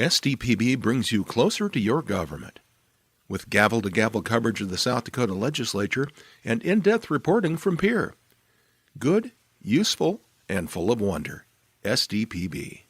SDPB brings you closer to your government. With gavel-to-gavel coverage of the South Dakota legislature and in-depth reporting from Pierre. Good, useful, and full of wonder. SDPB.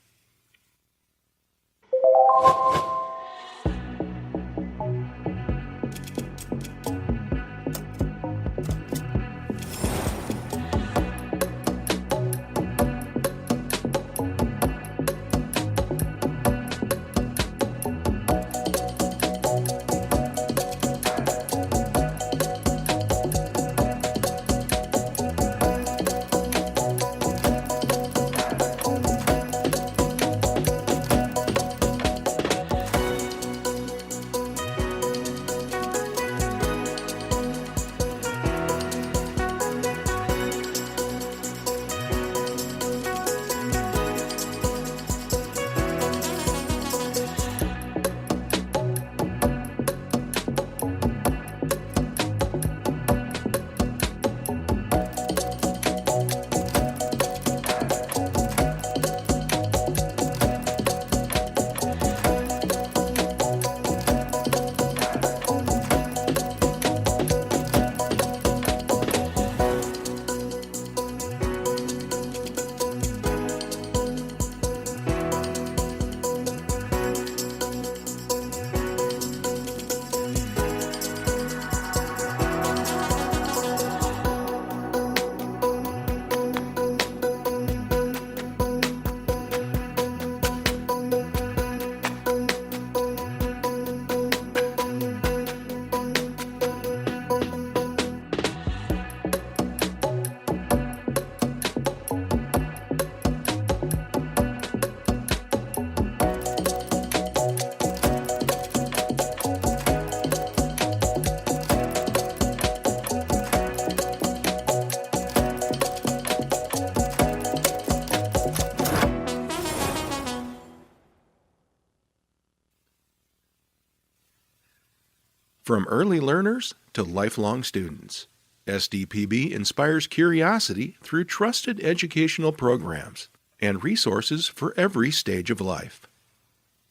From early learners to lifelong students, SDPB inspires curiosity through trusted educational programs and resources for every stage of life.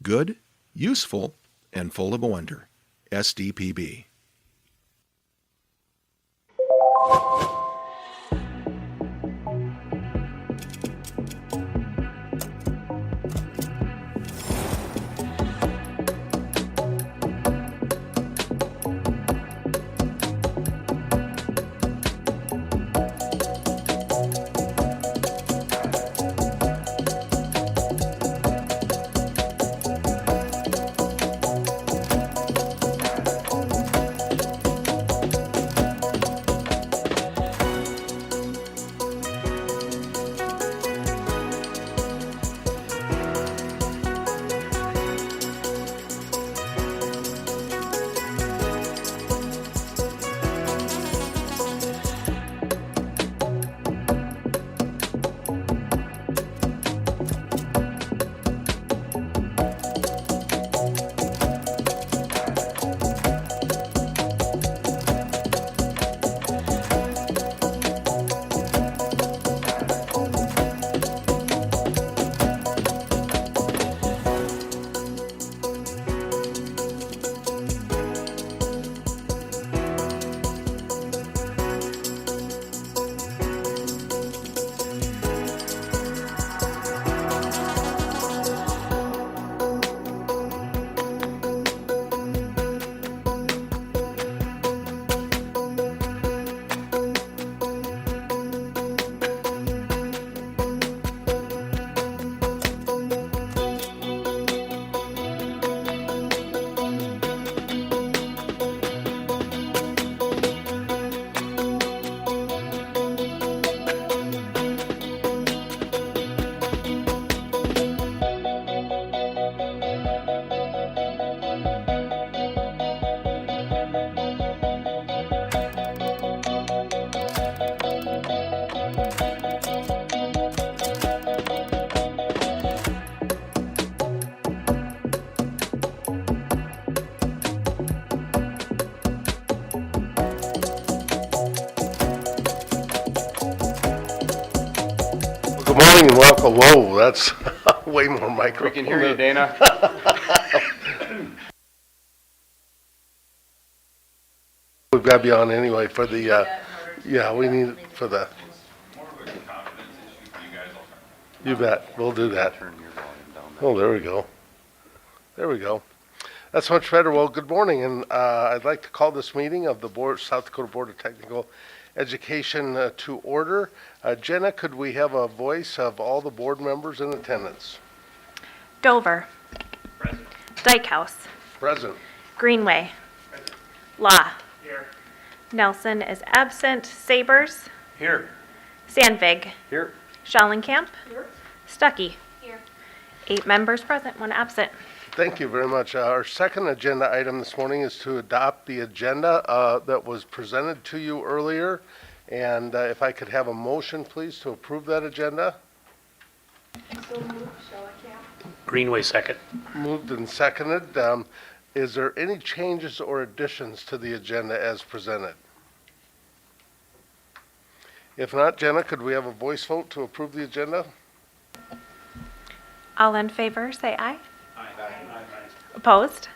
Good, useful, and full of wonder. SDPB. Oh, whoa, that's way more microphone. We can hear you, Dana. We've got to be on anyway for the, yeah, we need it for the, you bet, we'll do that. Oh, there we go. There we go. That's much better. Well, good morning, and I'd like to call this meeting of the South Dakota Board of Technical Education to order. Jenna, could we have a voice of all the board members in attendance? Dover. Present. Dykehouse. Present. Greenway. Present. Law. Here. Nelson is absent. Sabers. Here. Sandvig. Here. Schallenkamp. Here. Stuckey. Here. 8 members present, 1 absent. Thank you very much. Our second agenda item this morning is to adopt the agenda that was presented to you earlier. And if I could have a motion, please, to approve that agenda. Greenway second. Moved and seconded. Is there any changes or additions to the agenda as presented? If not, Jenna, could we have a voice vote to approve the agenda? All in favor, say aye. Aye. Opposed?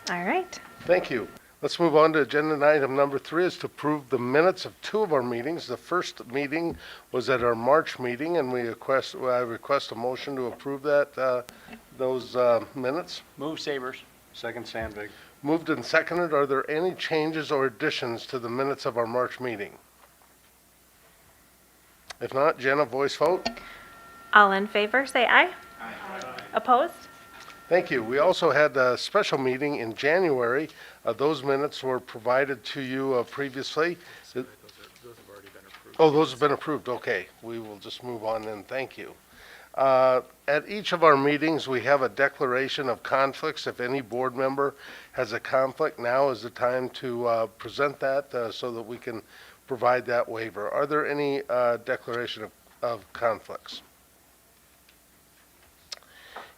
All right. Thank you. Let's move on to agenda item number 3 is to approve the minutes of 2 of our meetings. The first meeting was at our March meeting, and I request a motion to approve those minutes. Move Sabers. Second Sandvig. Moved and seconded. Are there any changes or additions to the minutes of our March meeting? If not, Jenna, voice vote. All in favor, say aye. Aye. Opposed? Thank you. We also had a special meeting in January. Those minutes were provided to you previously. Those have already been approved. Oh, those have been approved. Okay. We will just move on then. Thank you. At each of our meetings, we have a declaration of conflicts. If any board member has a conflict, now is the time to present that so that we can provide that waiver. Are there any declaration of conflicts?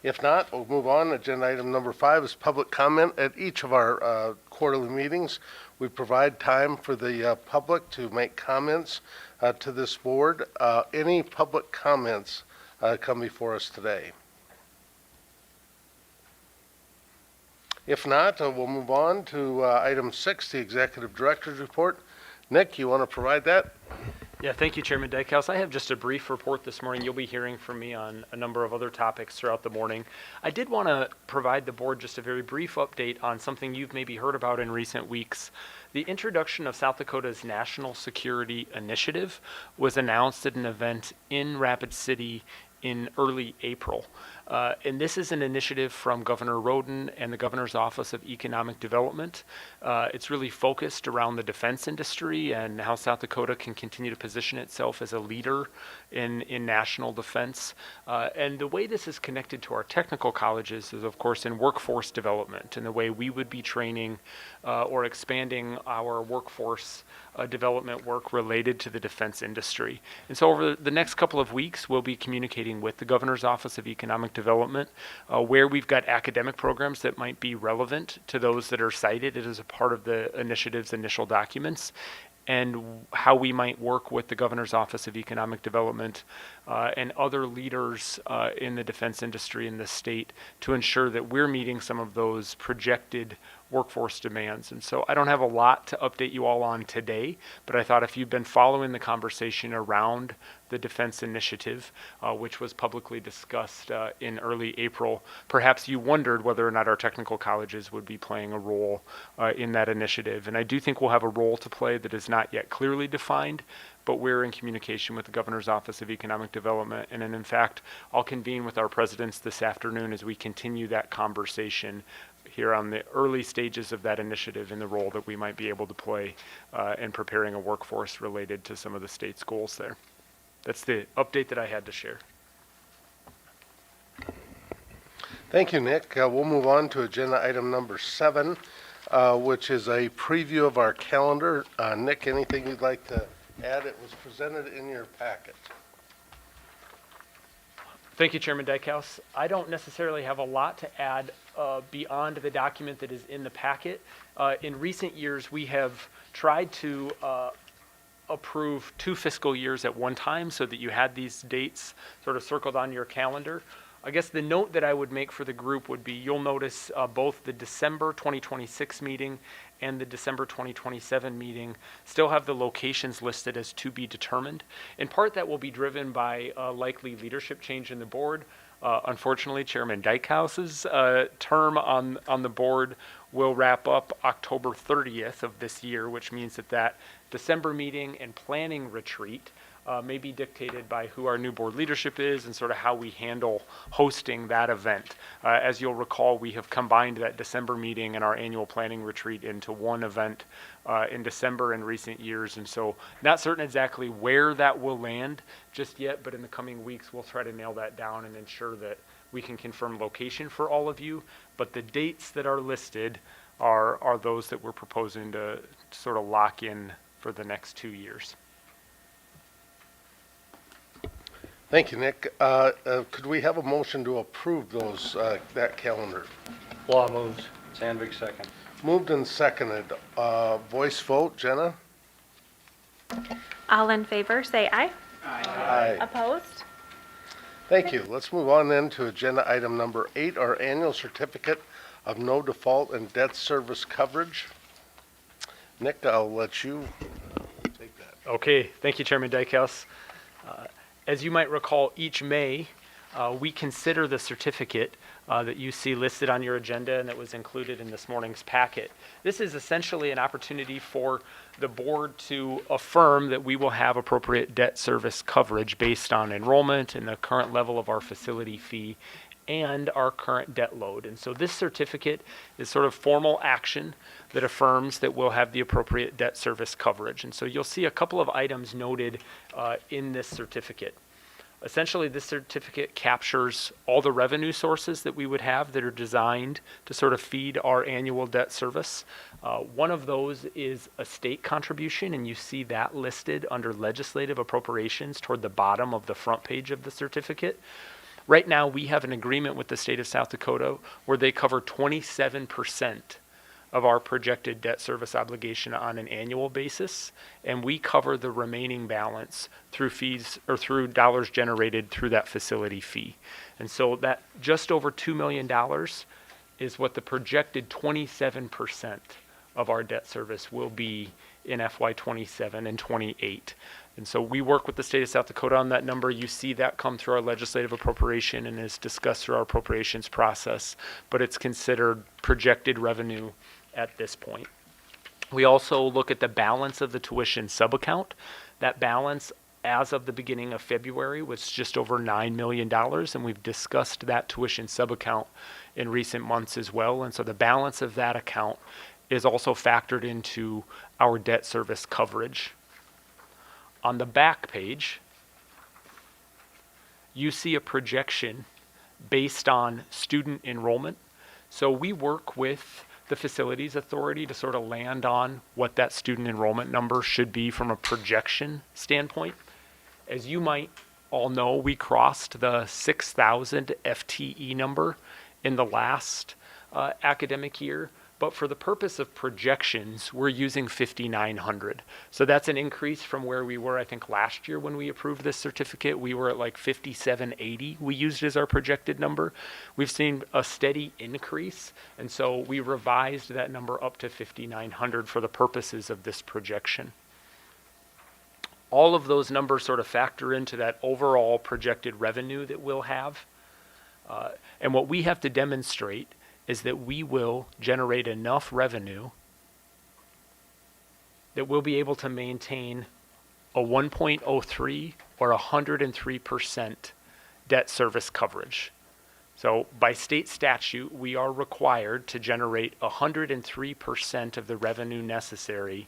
If not, we'll move on. Agenda item number 5 is public comment. At each of our quarterly meetings, we provide time for the public to make comments to this board. Any public comments come before us today? If not, we'll move on to item 6, the Executive Director's Report. Nick, you want to provide that? Yeah, thank you, Chairman Dykehouse. I have just a brief report this morning. You'll be hearing from me on a number of other topics throughout the morning. I did want to provide the board just a very brief update on something you've maybe heard about in recent weeks. The introduction of South Dakota's National Security Initiative was announced at an event in Rapid City in early April. And this is an initiative from Governor Roden and the Governor's Office of Economic Development. It's really focused around the defense industry and how South Dakota can continue to position itself as a leader in national defense. And the way this is connected to our technical colleges is, of course, in workforce development, and the way we would be training or expanding our workforce development work related to the defense industry. And so over the next couple of weeks, we'll be communicating with the Governor's Office of Economic Development, where we've got academic programs that might be relevant to those that are cited as a part of the initiative's initial documents, and how we might work with the Governor's Office of Economic Development and other leaders in the defense industry in the state to ensure that we're meeting some of those projected workforce demands. And so I don't have a lot to update you all on today, but I thought if you've been following the conversation around the defense initiative, which was publicly discussed in early April, perhaps you wondered whether or not our technical colleges would be playing a role in that initiative. And I do think we'll have a role to play that is not yet clearly defined, but we're in communication with the Governor's Office of Economic Development. And in fact, I'll convene with our presidents this afternoon as we continue that conversation here on the early stages of that initiative and the role that we might be able to play in preparing a workforce related to some of the state's goals there. That's the update that I had to share. Thank you, Nick. We'll move on to agenda item number 7, which is a preview of our calendar. Nick, anything you'd like to add? It was presented in your packet. Thank you, Chairman Dykehouse. I don't necessarily have a lot to add beyond the document that is in the packet. In recent years, we have tried to approve 2 fiscal years at one time so that you had these dates sort of circled on your calendar. I guess the note that I would make for the group would be you'll notice both the December 2026 meeting and the December 2027 meeting still have the locations listed as to be determined. In part, that will be driven by a likely leadership change in the board. Unfortunately, Chairman Dykehouse's term on the board will wrap up October 30th of this year, which means that December meeting and planning retreat may be dictated by who our new board leadership is and sort of how we handle hosting that event. As you'll recall, we have combined that December meeting and our annual planning retreat into one event in December in recent years. And so not certain exactly where that will land just yet, but in the coming weeks, we'll try to nail that down and ensure that we can confirm location for all of you. But the dates that are listed are those that we're proposing to sort of lock in for the next 2 years. Thank you, Nick. Could we have a motion to approve those, that calendar? Law moves. Sandvik second. Moved and seconded. Voice vote, Jenna? All in favor, say aye. Aye. Opposed? Thank you. Let's move on then to agenda item number 8, our annual certificate of no default and debt service coverage. Nick, I'll let you take that. Okay, thank you, Chairman Dykhouse. As you might recall, each May, we consider the certificate that you see listed on your agenda and that was included in this morning's packet. This is essentially an opportunity for the board to affirm that we will have appropriate debt service coverage based on enrollment and the current level of our facility fee and our current debt load. And so this certificate is sort of formal action that affirms that we'll have the appropriate debt service coverage. And so you'll see a couple of items noted in this certificate. Essentially, this certificate captures all the revenue sources that we would have that are designed to sort of feed our annual debt service. One of those is a state contribution, and you see that listed under legislative appropriations toward the bottom of the front page of the certificate. Right now, we have an agreement with the state of South Dakota where they cover 27% of our projected debt service obligation on an annual basis, and we cover the remaining balance through fees or through dollars generated through that facility fee. And so that just over $2 million is what the projected 27% of our debt service will be in FY27 and 28. And so we work with the state of South Dakota on that number. You see that come through our legislative appropriation and is discussed through our appropriations process, but it's considered projected revenue at this point. We also look at the balance of the tuition subaccount. That balance as of the beginning of February was just over $9 million, and we've discussed that tuition subaccount in recent months as well. And so the balance of that account is also factored into our debt service coverage. On the back page, you see a projection based on student enrollment. So we work with the Facilities Authority to sort of land on what that student enrollment number should be from a projection standpoint. As you might all know, we crossed the 6,000 FTE number in the last academic year. But for the purpose of projections, we're using 5,900. So that's an increase from where we were, I think, last year when we approved this certificate. We were at like 5,780 we used as our projected number. We've seen a steady increase, and so we revised that number up to 5,900 for the purposes of this projection. All of those numbers sort of factor into that overall projected revenue that we'll have. And what we have to demonstrate is that we will generate enough revenue that we'll be able to maintain a 1.03 or 103% debt service coverage. So by state statute, we are required to generate 103% of the revenue necessary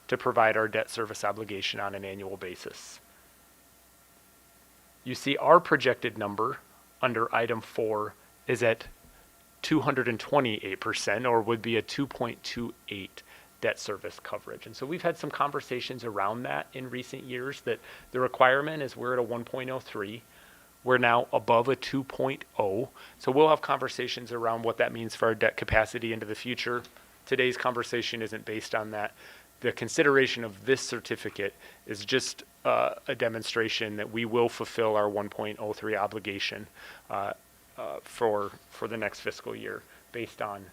to provide our debt service obligation on an annual basis. You see our projected number under item 4 is at 228%, or would be a 2.28 debt service coverage. And so we've had some conversations around that in recent years, that the requirement is we're at a 1.03. We're now above a 2.0. So we'll have conversations around what that means for our debt capacity into the future. Today's conversation isn't based on that. The consideration of this certificate is just a demonstration that we will fulfill our 1.03 obligation for the next fiscal year based on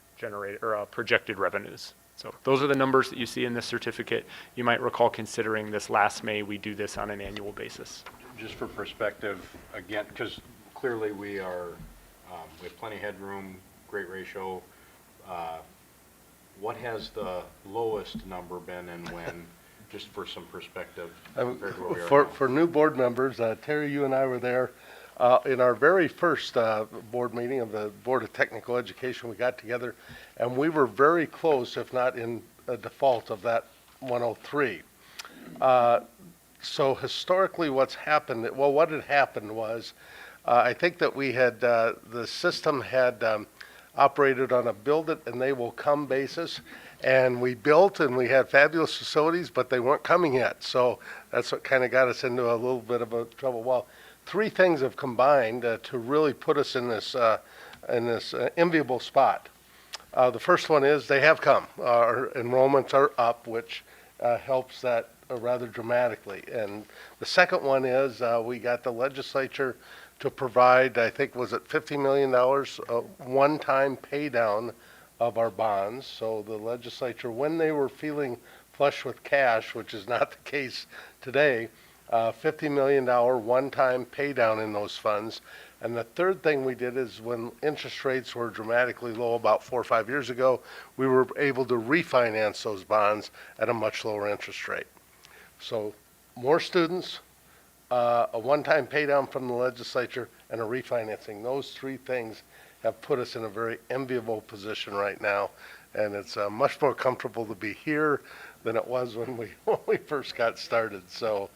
projected revenues. So those are the numbers that you see in this certificate. You might recall considering this last May, we do this on an annual basis. Just for perspective, again, because clearly we have plenty of headroom, great ratio. What has the lowest number been and when, just for some perspective compared to where we are now? For new board members, Terry, you and I were there in our very first board meeting of the Board of Technical Education. We got together, and we were very close, if not in a default of that 103. So historically, what had happened was, I think that we had, the system had operated on a build it and they will come basis. And we built and we had fabulous facilities, but they weren't coming yet. So that's what kind of got us into a little bit of a trouble. Well, three things have combined to really put us in this enviable spot. The first one is they have come. Our enrollments are up, which helps that rather dramatically. And the second one is we got the legislature to provide, I think, was it $50 million, one-time pay down of our bonds. So the legislature, when they were feeling flush with cash, which is not the case today, $50 million one-time pay down in those funds. And the third thing we did is when interest rates were dramatically low about 4 or 5 years ago, we were able to refinance those bonds at a much lower interest rate. So more students, a one-time pay down from the legislature, and a refinancing. Those three things have put us in a very enviable position right now. And it's much more comfortable to be here than it was when we first got started. So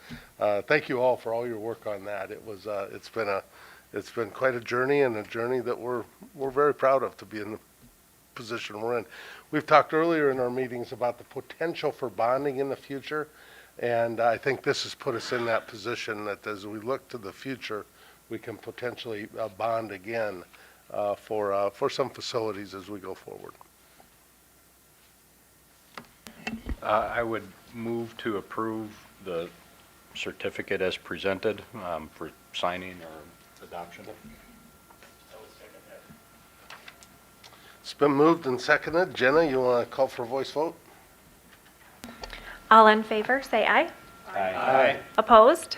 thank you all for all your work on that. It's been quite a journey, and a journey that we're very proud of to be in the position we're in. We've talked earlier in our meetings about the potential for bonding in the future, and I think this has put us in that position that as we look to the future, we can potentially bond again for some facilities as we go forward. I would move to approve the certificate as presented for signing or adoption. It's been moved and seconded. Jenna, you want to call for a voice vote? All in favor, say aye. Aye. Opposed?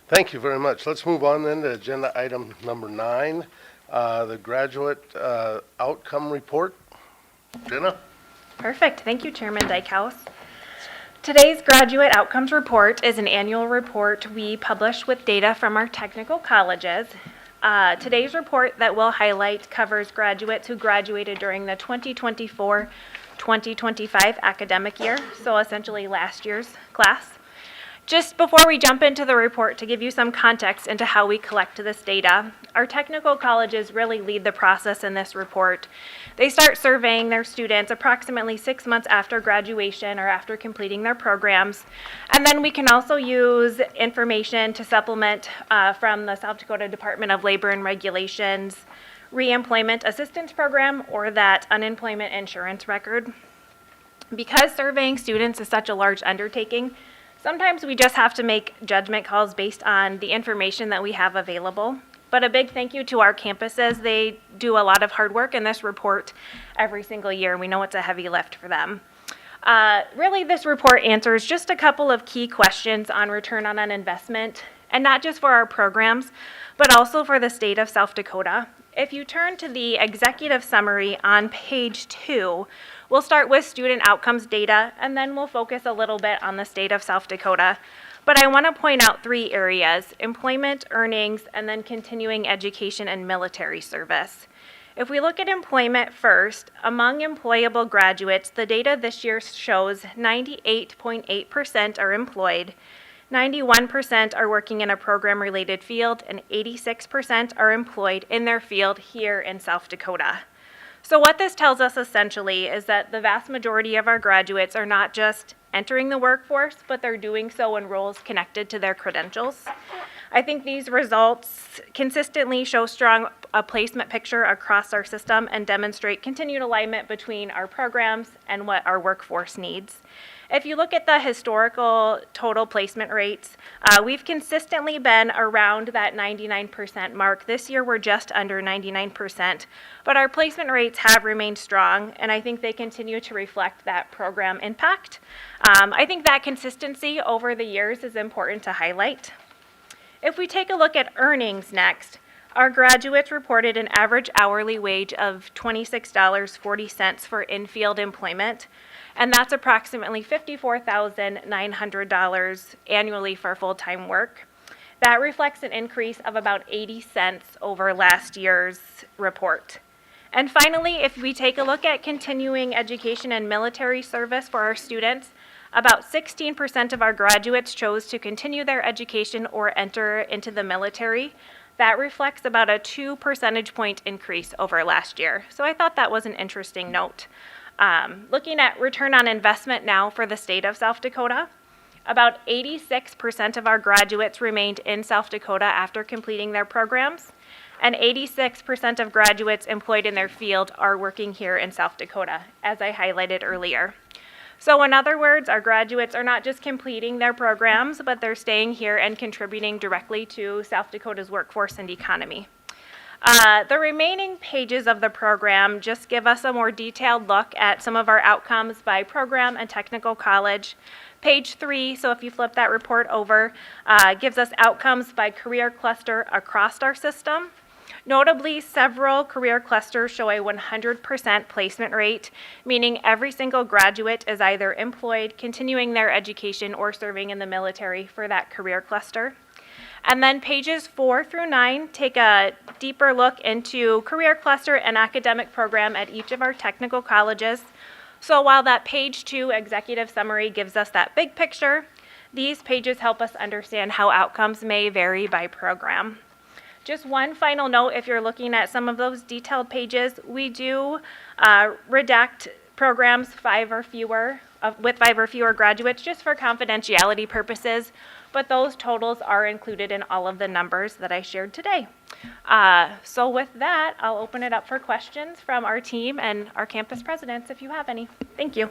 Thank you very much. Let's move on then to agenda item number 9, the graduate outcome report. Jenna? Perfect. Thank you, Chairman Dykhouse. Today's Graduate Outcomes Report is an annual report we publish with data from our technical colleges. Today's report that we'll highlight covers graduates who graduated during the 2024-2025 academic year, so essentially last year's class. Just before we jump into the report, to give you some context into how we collect this data, our technical colleges really lead the process in this report. They start surveying their students approximately 6 months after graduation or after completing their programs. And then we can also use information to supplement from the South Dakota Department of Labor and Regulations Reemployment Assistance Program or that unemployment insurance record. Because surveying students is such a large undertaking, sometimes we just have to make judgment calls based on the information that we have available. But a big thank you to our campuses. They do a lot of hard work in this report every single year. We know it's a heavy lift for them. Really, this report answers just a couple of key questions on return on an investment, and not just for our programs, but also for the state of South Dakota. If you turn to the executive summary on page 2, we'll start with student outcomes data, and then we'll focus a little bit on the state of South Dakota. But I want to point out 3 areas: employment, earnings, and then continuing education and military service. If we look at employment first, among employable graduates, the data this year shows 98.8% are employed, 91% are working in a program-related field, and 86% are employed in their field here in South Dakota. So what this tells us essentially is that the vast majority of our graduates are not just entering the workforce, but they're doing so in roles connected to their credentials. I think these results consistently show strong placement picture across our system and demonstrate continued alignment between our programs and what our workforce needs. If you look at the historical total placement rates, we've consistently been around that 99% mark. This year we're just under 99%, but our placement rates have remained strong, and I think they continue to reflect that program impact. I think that consistency over the years is important to highlight. If we take a look at earnings next, our graduates reported an average hourly wage of $26.40 for in-field employment, and that's approximately $54,900 annually for full-time work. That reflects an increase of about 80 cents over last year's report. And finally, if we take a look at continuing education and military service for our students, about 16% of our graduates chose to continue their education or enter into the military. That reflects about a 2 percentage point increase over last year. So I thought that was an interesting note. Looking at return on investment now for the state of South Dakota, about 86% of our graduates remained in South Dakota after completing their programs, and 86% of graduates employed in their field are working here in South Dakota, as I highlighted earlier. So in other words, our graduates are not just completing their programs, but they're staying here and contributing directly to South Dakota's workforce and economy. The remaining pages of the program just give us a more detailed look at some of our outcomes by program and technical college. Page 3, so if you flip that report over, gives us outcomes by career cluster across our system. Notably, several career clusters show a 100% placement rate, meaning every single graduate is either employed, continuing their education, or serving in the military for that career cluster. And then pages 4 through 9 take a deeper look into career cluster and academic program at each of our technical colleges. So while that page 2 executive summary gives us that big picture, these pages help us understand how outcomes may vary by program. Just one final note, if you're looking at some of those detailed pages, we do redact programs with 5 or fewer graduates just for confidentiality purposes, but those totals are included in all of the numbers that I shared today. So with that, I'll open it up for questions from our team and our campus presidents if you have any. Thank you.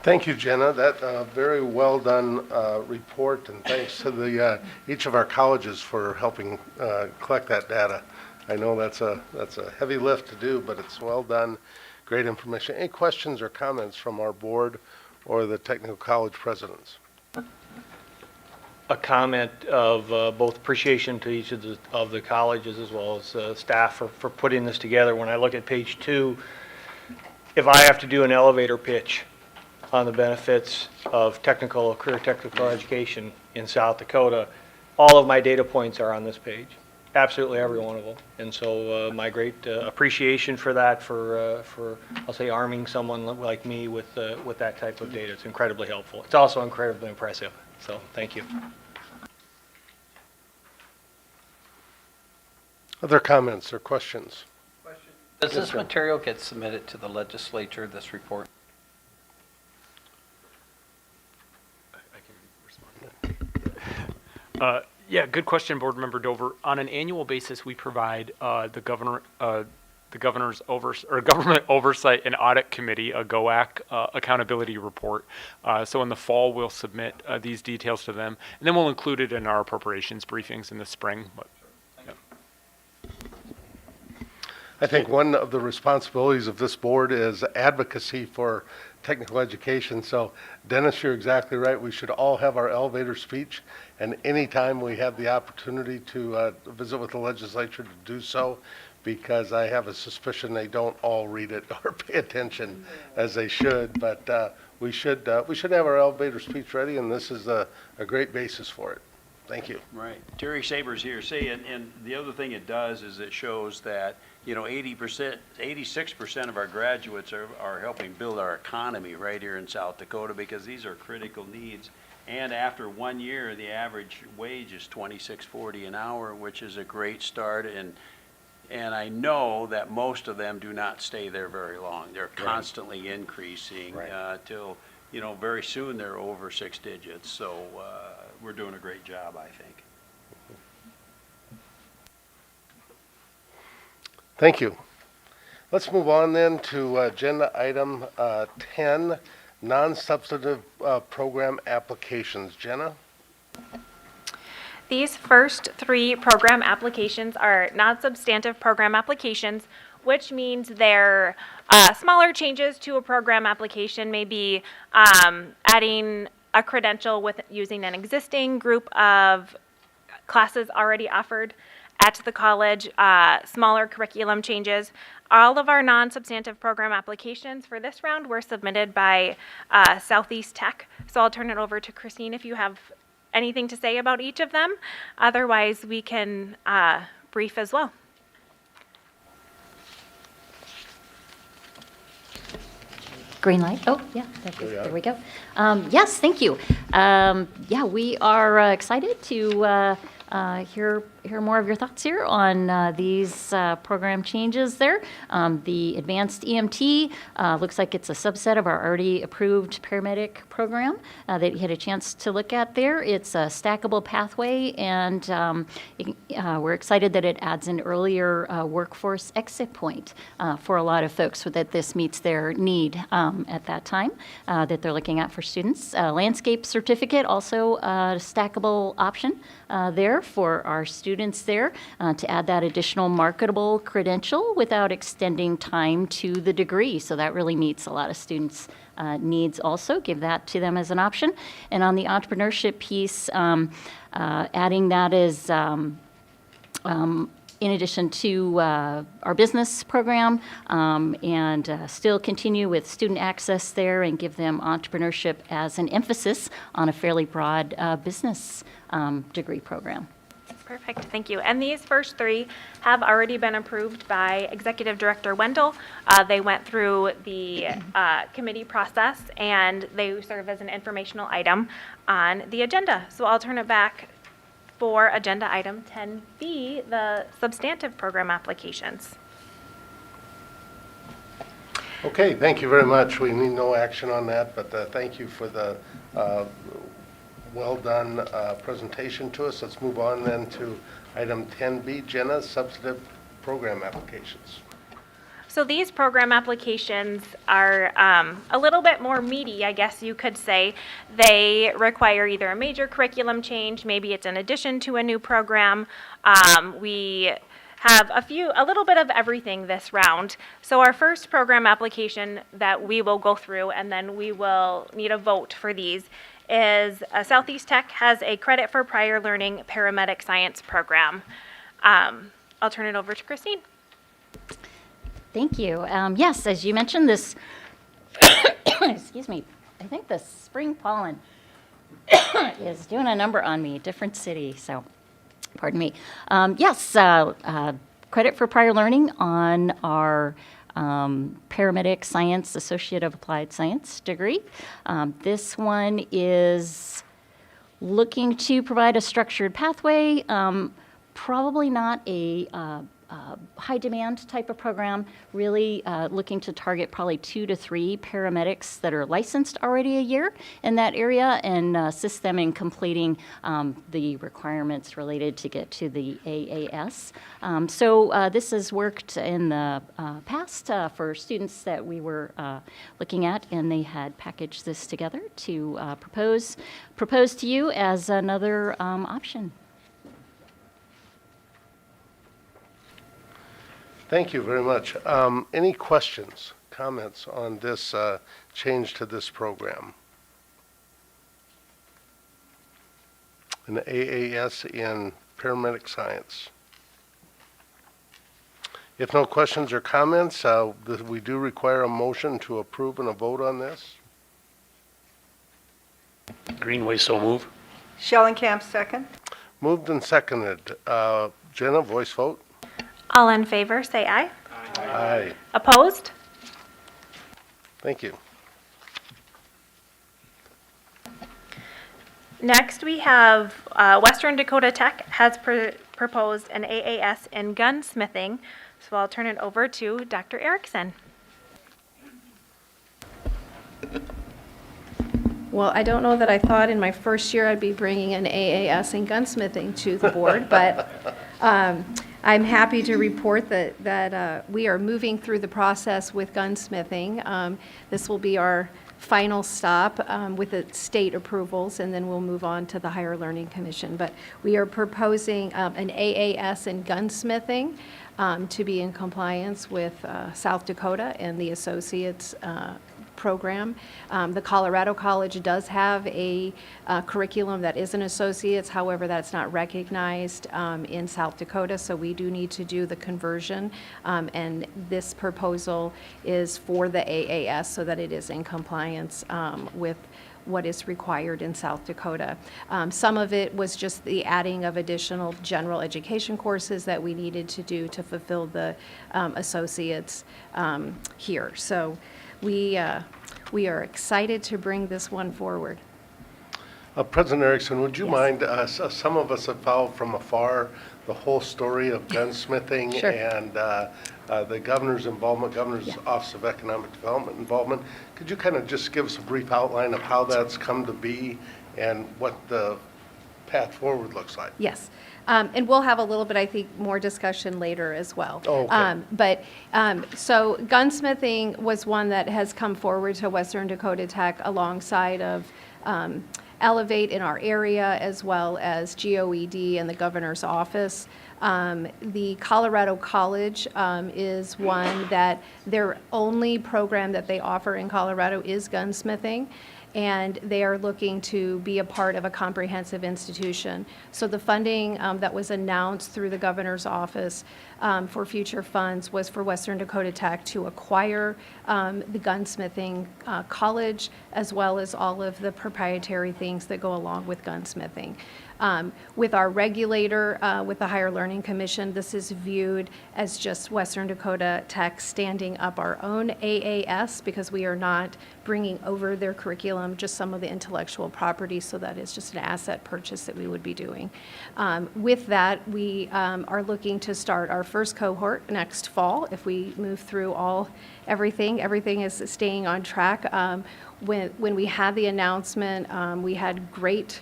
Thank you, Jenna. That very well done report, and thanks to each of our colleges for helping collect that data. I know that's a heavy lift to do, but it's well done. Great information. Any questions or comments from our board or the technical college presidents? A comment of both appreciation to each of the colleges as well as staff for putting this together. When I look at page 2, if I have to do an elevator pitch on the benefits of career technical education in South Dakota, all of my data points are on this page. Absolutely every one of them. And so my great appreciation for that, for I'll say arming someone like me with that type of data. It's incredibly helpful. It's also incredibly impressive. So thank you. Other comments or questions? Does this material get submitted to the legislature, this report? Yeah, good question, Board Member Dover. On an annual basis, we provide the governor's Government Oversight and Audit Committee, a GOAC, accountability report. So in the fall, we'll submit these details to them, and then we'll include it in our appropriations briefings in the spring. But, yeah. I think one of the responsibilities of this board is advocacy for technical education. So Dennis, you're exactly right. We should all have our elevator speech, and anytime we have the opportunity to visit with the legislature to do so, because I have a suspicion they don't all read it or pay attention as they should. But we should have our elevator speech ready, and this is a great basis for it. Thank you. Right. Terry Sabers here. See, and the other thing it does is it shows that, 86% of our graduates are helping build our economy right here in South Dakota, because these are critical needs. And after 1 year, the average wage is $26.40 an hour, which is a great start. And I know that most of them do not stay there very long. They're constantly increasing till, very soon they're over 6 digits. So we're doing a great job, I think. Thank you. Let's move on then to agenda item 10, non-substantive program applications. Jenna? These first three program applications are non-substantive program applications, which means they're smaller changes to a program application, maybe adding a credential with using an existing group of classes already offered at the college, smaller curriculum changes. All of our non-substantive program applications for this round were submitted by Southeast Tech. So I'll turn it over to Christine if you have anything to say about each of them. Otherwise, we can brief as well. Green light. Oh, yeah, there we go. Yes, thank you. Yeah, we are excited to hear more of your thoughts here on these program changes there. The advanced EMT looks like it's a subset of our already approved paramedic program that you had a chance to look at there. It's a stackable pathway, and we're excited that it adds an earlier workforce exit point for a lot of folks so that this meets their need at that time that they're looking at for students. Landscape certificate, also a stackable option there for our students there to add that additional marketable credential without extending time to the degree. So that really meets a lot of students' needs also. Give that to them as an option. And on the entrepreneurship piece, adding that is in addition to our business program, and still continue with student access there and give them entrepreneurship as an emphasis on a fairly broad business degree program. Perfect, thank you. And these first three have already been approved by Executive Director Wendell. They went through the committee process, and they serve as an informational item on the agenda. So I'll turn it back for agenda item 10B, the substantive program applications. Okay, thank you very much. We need no action on that, but thank you for the well-done presentation to us. Let's move on then to item 10B, Jenna, substantive program applications. So these program applications are a little bit more meaty, I guess you could say. They require either a major curriculum change, maybe it's in addition to a new program. We have a little bit of everything this round. So our first program application that we will go through, and then we will need a vote for these, is Southeast Tech has a credit for prior learning paramedic science program. I'll turn it over to Christine. Thank you. Yes, as you mentioned, this, excuse me, I think the spring pollen is doing a number on me, different city, so pardon me. Yes, credit for prior learning on our paramedic science, Associate of Applied Science degree. This one is looking to provide a structured pathway, probably not a high demand type of program, really looking to target probably 2 to 3 paramedics that are licensed already a year in that area and assist them in completing the requirements related to get to the AAS. So this has worked in the past for students that we were looking at, and they had packaged this together to propose to you as another option. Thank you very much. Any questions, comments on this change to this program? An AAS in paramedic science. If no questions or comments, we do require a motion to approve and a vote on this. Greenway, so move. Schellenkamp, second. Moved and seconded. Jenna, voice vote. All in favor, say aye. Aye. Opposed? Thank you. Next, we have Western Dakota Tech has proposed an AAS in gunsmithing. So I'll turn it over to Dr. Erickson. Well, I don't know that I thought in my first year I'd be bringing an AAS in gunsmithing to the board, but I'm happy to report that we are moving through the process with gunsmithing. This will be our final stop with the state approvals, and then we'll move on to the Higher Learning Commission. But we are proposing an AAS in gunsmithing to be in compliance with South Dakota and the Associates program. The Colorado College does have a curriculum that is an associate's, however, that's not recognized in South Dakota, so we do need to do the conversion. And this proposal is for the AAS so that it is in compliance with what is required in South Dakota. Some of it was just the adding of additional general education courses that we needed to do to fulfill the associates here. So we are excited to bring this one forward. President Erickson, would you mind, some of us have followed from afar the whole story of gunsmithing Sure. and the governor's involvement, Governor's Yeah. Office of Economic Development involvement. Could you kind of just give us a brief outline of how that's come to be and what the path forward looks like? Yes. And we'll have a little bit, I think, more discussion later as well. Oh, okay. So gunsmithing was one that has come forward to Western Dakota Tech alongside of Elevate in our area, as well as GOED and the governor's office. The Colorado College is one that their only program that they offer in Colorado is gunsmithing, and they are looking to be a part of a comprehensive institution. So the funding that was announced through the governor's office for future funds was for Western Dakota Tech to acquire the gunsmithing college, as well as all of the proprietary things that go along with gunsmithing. With our regulator, with the Higher Learning Commission, this is viewed as just Western Dakota Tech standing up our own AAS, because we are not bringing over their curriculum, just some of the intellectual property, so that is just an asset purchase that we would be doing. With that, we are looking to start our first cohort next fall. If we move through everything is staying on track. When we had the announcement, we had great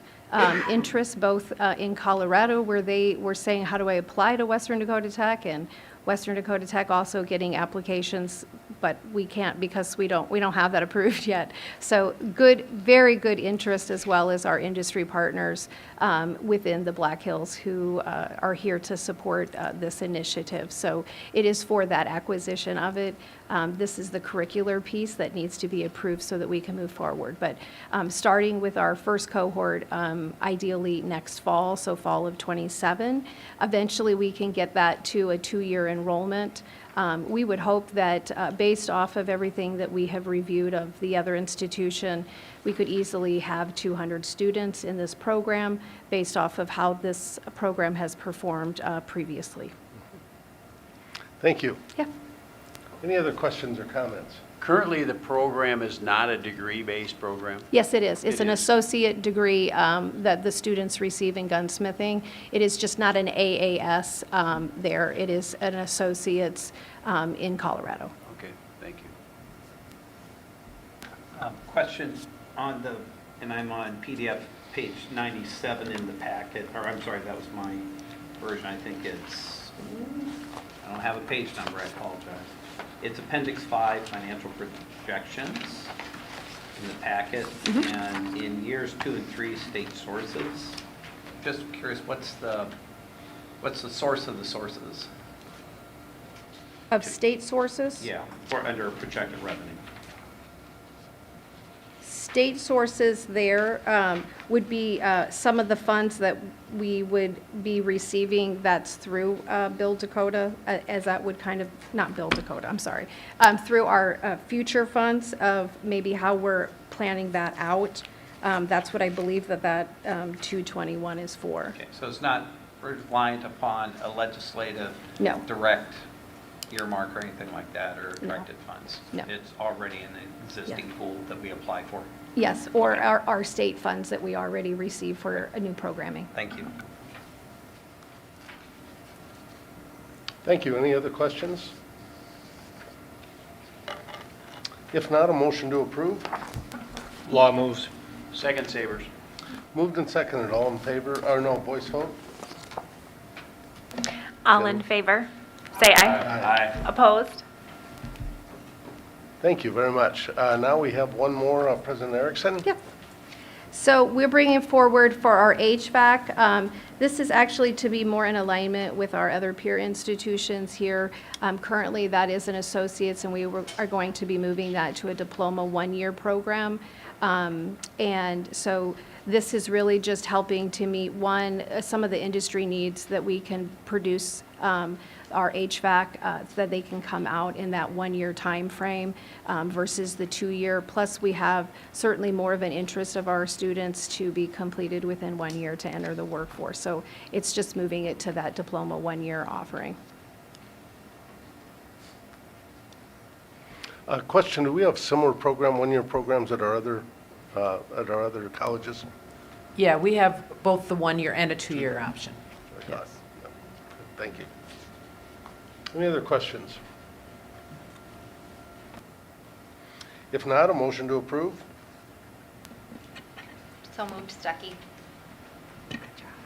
interest both in Colorado, where they were saying, how do I apply to Western Dakota Tech? And Western Dakota Tech also getting applications, but we can't because we don't have that approved yet. So good, very good interest, as well as our industry partners within the Black Hills who are here to support this initiative. So it is for that acquisition of it. This is the curricular piece that needs to be approved so that we can move forward. But starting with our first cohort, ideally next fall, so fall of '27, eventually we can get that to a 2-year enrollment. We would hope that based off of everything that we have reviewed of the other institution, we could easily have 200 students in this program based off of how this program has performed previously. Thank you. Yeah. Any other questions or comments? Currently, the program is not a degree-based program. Yes, it is. It's It an is. associate degree that the students receive in gunsmithing. It is just not an AAS there. It is an associate's in Colorado. Okay, thank you. Question on the, and I'm on PDF page 97 in the packet, or I'm sorry, that was my version. I think it's, I don't have a page number, I apologize. It's Appendix 5, Financial Projections in the packet, and in years 2 and 3, state sources. Just curious, what's the source of the sources? Of state sources? Yeah, for under projected revenue. State sources there would be some of the funds that we would be receiving that's through Build Dakota, as that would kind of, not Build Dakota, I'm sorry, through our future funds of maybe how we're planning that out. That's what I believe that 221 is for. Okay, so it's not reliant upon a legislative No. direct earmark or anything like that, or No. directed funds? No. It's already in the existing pool that we apply for? Yes, or Okay. our state funds that we already receive for a new programming. Thank you. Thank you. Any other questions? If not, a motion to approve. Law moves. Second, Sabers. Moved and seconded, all in favor, or no, voice vote? All in favor, say aye. Aye. Opposed? Thank you very much. Now we have one more, President Erickson. Yep. So we're bringing forward for our HVAC. This is actually to be more in alignment with our other peer institutions here. Currently, that is an associate's, and are going to be moving that to a diploma one-year program. And so this is really just helping to meet, some of the industry needs that we can produce our HVAC, so that they can come out in that one-year time frame versus the two-year. Plus, we have certainly more of an interest of our students to be completed within 1 year to enter the workforce. So it's just moving it to that diploma one-year offering. Question, do we have similar one-year programs at our other colleges? Yeah, we have both the 1 year and a 2 year option. Yes. Thank you. Any other questions? If not, a motion to approve? So moved, Stuckey.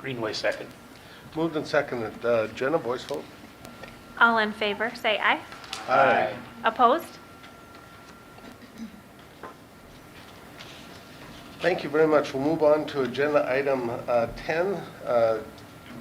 Greenway second. Moved and seconded. Jenna, voice vote? All in favor, say aye. Aye. Opposed? Thank you very much. We'll move on to agenda item 10.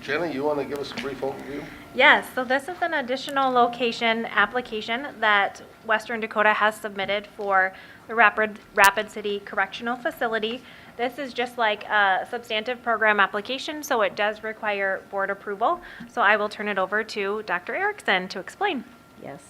Jenna, you want to give us a brief overview? Yes, so this is an additional location application that Western Dakota has submitted for the Rapid City Correctional Facility. This is just like a substantive program application, so it does require board approval. So I will turn it over to Dr. Erickson to explain. Yes.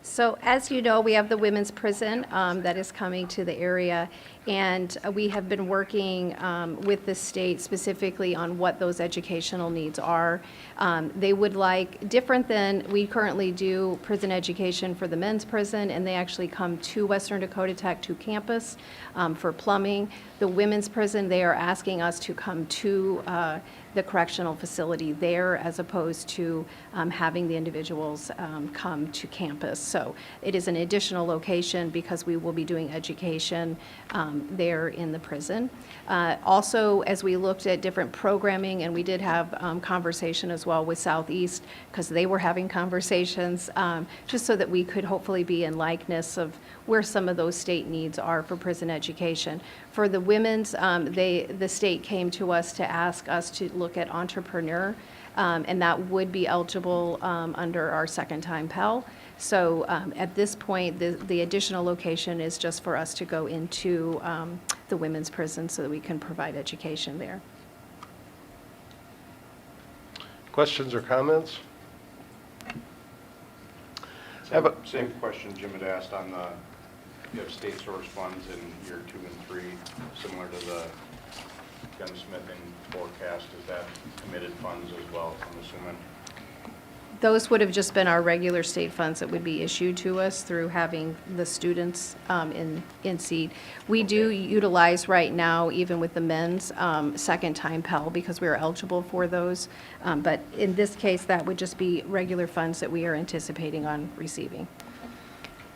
So as you know, we have the women's prison that is coming to the area, and we have been working with the state specifically on what those educational needs are. They would like, different than we currently do prison education for the men's prison, and they actually come to Western Dakota Tech to campus for plumbing. The women's prison, they are asking us to come to the correctional facility there as opposed to having the individuals come to campus. So it is an additional location because we will be doing education there in the prison. Also, as we looked at different programming, and we did have conversation as well with Southeast because they were having conversations just so that we could hopefully be in likeness of where some of those state needs are for prison education. For the women's, the state came to us to ask us to look at entrepreneur, and that would be eligible under our second-time Pell. So at this point, the additional location is just for us to go into the women's prison so that we can provide education there. Questions or comments? Same question Jim had asked on the, you have state source funds in year 2 and 3, similar to the gunsmithing forecast. Is that committed funds as well, I'm assuming? Those would have just been our regular state funds that would be issued to us through having the students in seat. We do utilize right now, even with the men's, second-time Pell because we are eligible for those. But in this case, that would just be regular funds that we are anticipating on receiving.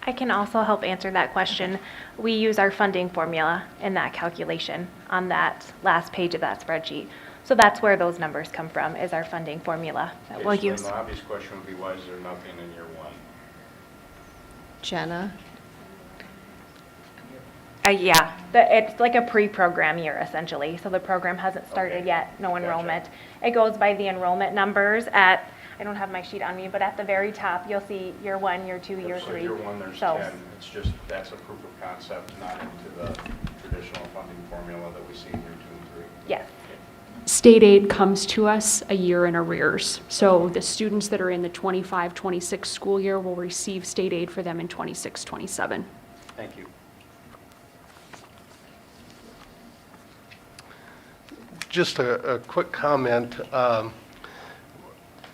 I can also help answer that question. We use our funding formula in that calculation on that last page of that spreadsheet. So that's where those numbers come from, is our funding formula that we'll Okay, so use. then the obvious question would be, why is there nothing in year 1? Jenna? Yeah, it's like a pre-program year essentially. So the program hasn't started yet, no enrollment. It goes by the enrollment numbers at, I don't have my sheet on me, but at the very top, you'll see year 1, year 2, year 3. So year 1, there's So- 10. It's just, that's a proof of concept, not into the traditional funding formula that we see in year 2 and 3. Yes. State aid comes to us a year in arrears. So the students that are in the 25-26 school year will receive state aid for them in 26-27. Thank you. Just a quick comment.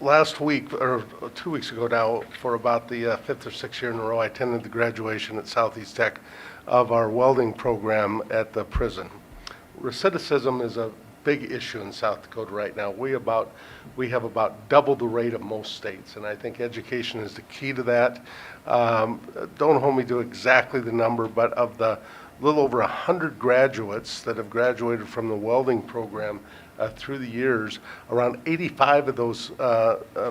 Last week, or 2 weeks ago now, for about the 5th or 6th year in a row, I attended the graduation at Southeast Tech of our welding program at the prison. Recidivism is a big issue in South Dakota right now. We have about double the rate of most states, and I think education is the key to that. Don't hold me to exactly the number, but of the little over 100 graduates that have graduated from the welding program through the years. Around 85 of those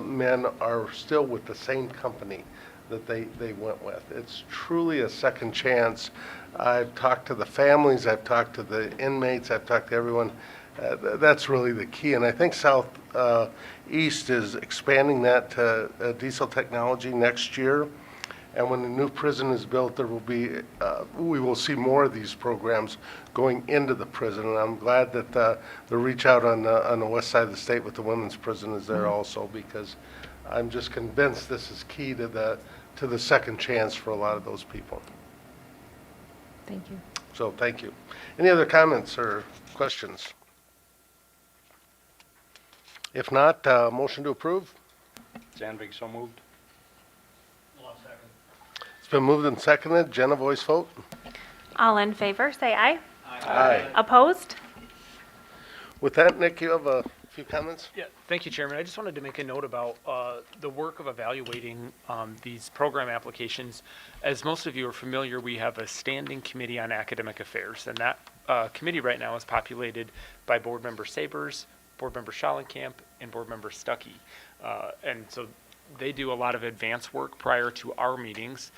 men are still with the same company that they went with. It's truly a second chance. I've talked to the families, I've talked to the inmates, I've talked to everyone. That's really the key, and I think Southeast is expanding that to diesel technology next year. And when the new prison is built, there will be, we will see more of these programs going into the prison. And I'm glad that the reach out on the west side of the state with the women's prison is there also, because I'm just convinced this is key to the second chance for a lot of those people. Thank you. So thank you. Any other comments or questions? If not, motion to approve. Zanvig, so moved. It's been moved and seconded. Jenna, voice vote. All in favor, say aye. Aye. Opposed? With that, Nick, you have a few comments? Yeah, thank you, Chairman. I just wanted to make a note about the work of evaluating these program applications. As most of you are familiar, we have a standing committee on academic affairs, and that committee right now is populated by Board Member Sabers, Board Member Schallenkamp, and Board Member Stuckey. And so they do a lot of advance work prior to our meetings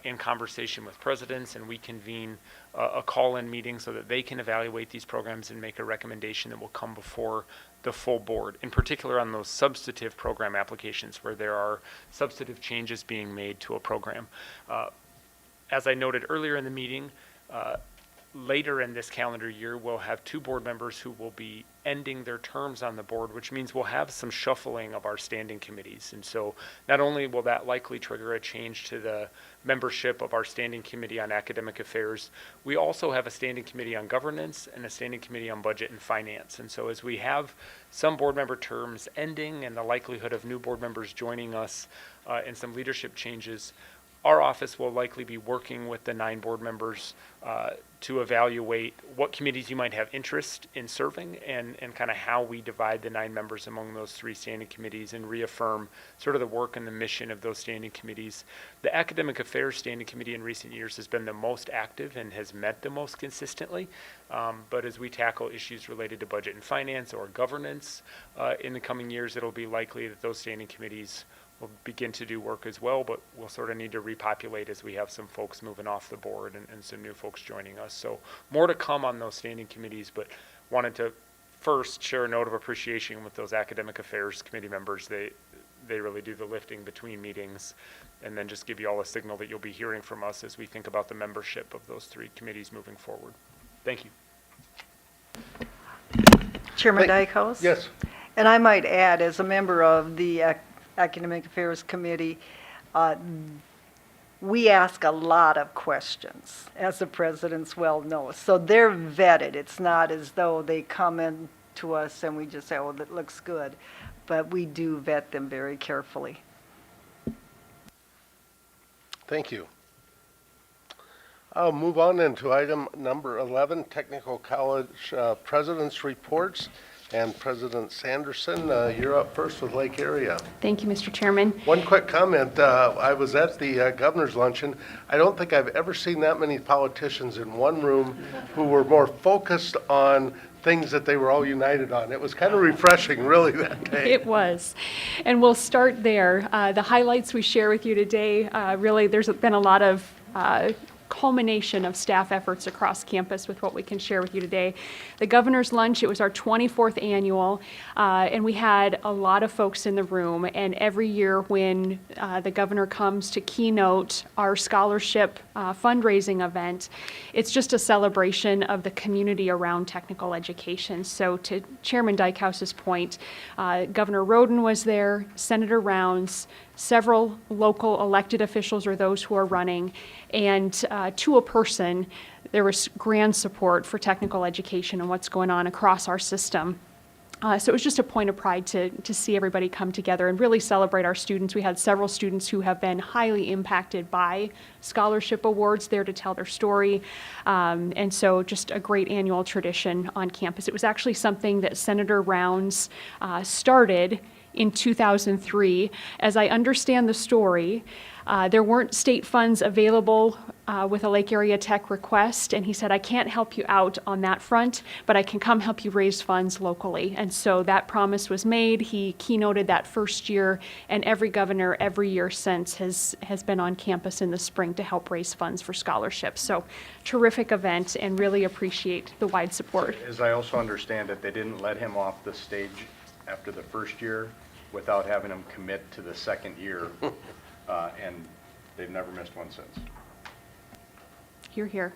in conversation with presidents, and we convene a call-in meeting so that they can evaluate these programs and make a recommendation that will come before the full board, in particular on those substantive program applications where there are substantive changes being made to a program. As I noted earlier in the meeting, later in this calendar year, we'll have 2 board members who will be ending their terms on the board, which means we'll have some shuffling of our standing committees. And so not only will that likely trigger a change to the membership of our standing committee on academic affairs, we also have a standing committee on governance and a standing committee on budget and finance. And so as we have some board member terms ending and the likelihood of new board members joining us and some leadership changes, our office will likely be working with the 9 board members to evaluate what committees you might have interest in serving and kind of how we divide the 9 members among those 3 standing committees and reaffirm sort of the work and the mission of those standing committees. The Academic Affairs Standing Committee in recent years has been the most active and has met the most consistently. But as we tackle issues related to budget and finance or governance in the coming years, it'll be likely that those standing committees will begin to do work as well, but we'll sort of need to repopulate as we have some folks moving off the board and some new folks joining us. So more to come on those standing committees, but wanted to first share a note of appreciation with those academic affairs committee members. They really do the lifting between meetings, and then just give you all a signal that you'll be hearing from us as we think about the membership of those 3 committees moving forward. Thank you. Chairman Dykhouse? Yes. And I might add, as a member of the Academic Affairs Committee, we ask a lot of questions, as the presidents well know. So they're vetted. It's not as though they come in to us and we just say, oh, that looks good. But we do vet them very carefully. Thank you. I'll move on into item number 11, Technical College President's Reports. And President Sanderson, you're up first with Lake Area. Thank you, Mr. Chairman. One quick comment. I was at the governor's luncheon. I don't think I've ever seen that many politicians in one room who were more focused on things that they were all united on. It was kind of refreshing, really, that day. It was. And we'll start there. The highlights we share with you today, really, there's been a lot of culmination of staff efforts across campus with what we can share with you today. The governor's lunch, it was our 24th annual, and we had a lot of folks in the room. And every year when the governor comes to keynote our scholarship fundraising event, it's just a celebration of the community around technical education. So to Chairman Dykehouse's point, Governor Roden was there, Senator Rounds, several local elected officials or those who are running, and to a person, there was grand support for technical education and what's going on across our system. So it was just a point of pride to see everybody come together and really celebrate our students. We had several students who have been highly impacted by scholarship awards there to tell their story. And so just a great annual tradition on campus. It was actually something that Senator Rounds started in 2003. As I understand the story, there weren't state funds available with a Lake Area Tech request, and he said, I can't help you out on that front, but I can come help you raise funds locally. And so that promise was made. He keynoted that first year, and every governor every year since has been on campus in the spring to help raise funds for scholarships. So terrific event, and really appreciate the wide support. As I also understand it, they didn't let him off the stage after the first year without having him commit to the second year, and they've never missed one since. You're here.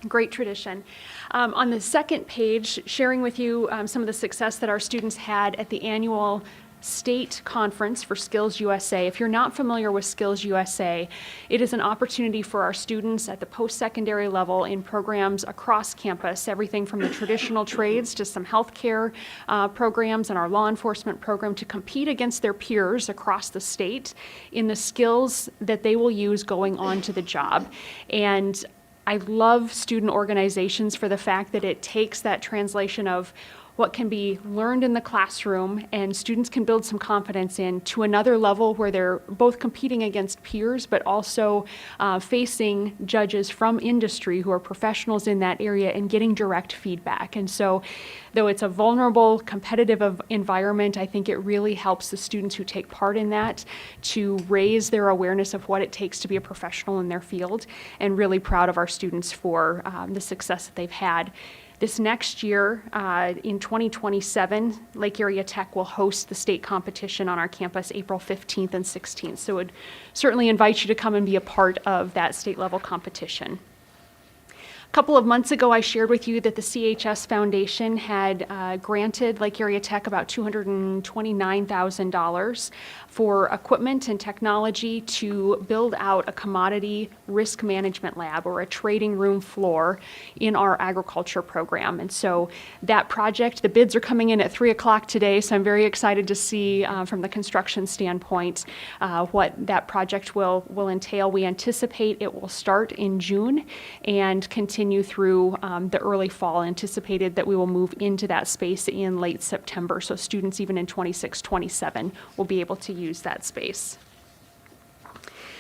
Great tradition. On the second page, sharing with you some of the success that our students had at the annual state conference for Skills USA. If you're not familiar with Skills USA, it is an opportunity for our students at the post-secondary level in programs across campus, everything from the traditional trades to some healthcare programs and our law enforcement program, to compete against their peers across the state in the skills that they will use going on to the job. And I love student organizations for the fact that it takes that translation of what can be learned in the classroom and students can build some confidence in to another level where they're both competing against peers but also facing judges from industry who are professionals in that area and getting direct feedback. And so though it's a vulnerable, competitive environment, I think it really helps the students who take part in that to raise their awareness of what it takes to be a professional in their field, and really proud of our students for the success that they've had. This next year, in 2027, Lake Area Tech will host the state competition on our campus April 15th and 16th. So would certainly invite you to come and be a part of that state level competition. A couple of months ago, I shared with you that the CHS Foundation had granted Lake Area Tech about $229,000 for equipment and technology to build out a commodity risk management lab, or a trading room floor, in our agriculture program. And so that project, the bids are coming in at 3 o'clock today, so I'm very excited to see from the construction standpoint what that project will entail. We anticipate it will start in June and continue through the early fall. Anticipated that we will move into that space in late September, so students even in 26-27 will be able to use that space.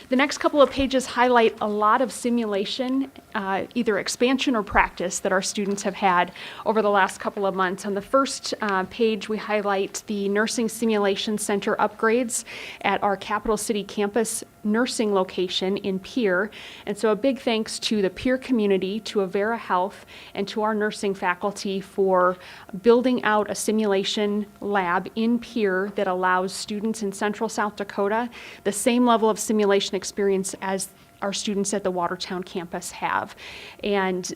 The next couple of pages highlight a lot of simulation, either expansion or practice, that our students have had over the last couple of months. On the first page, we highlight the Nursing Simulation Center upgrades at our Capital City campus nursing location in Pierre. And so a big thanks to the Pierre community, to Avera Health, and to our nursing faculty for building out a simulation lab in Pierre that allows students in Central South Dakota the same level of simulation experience as our students at the Watertown campus have. And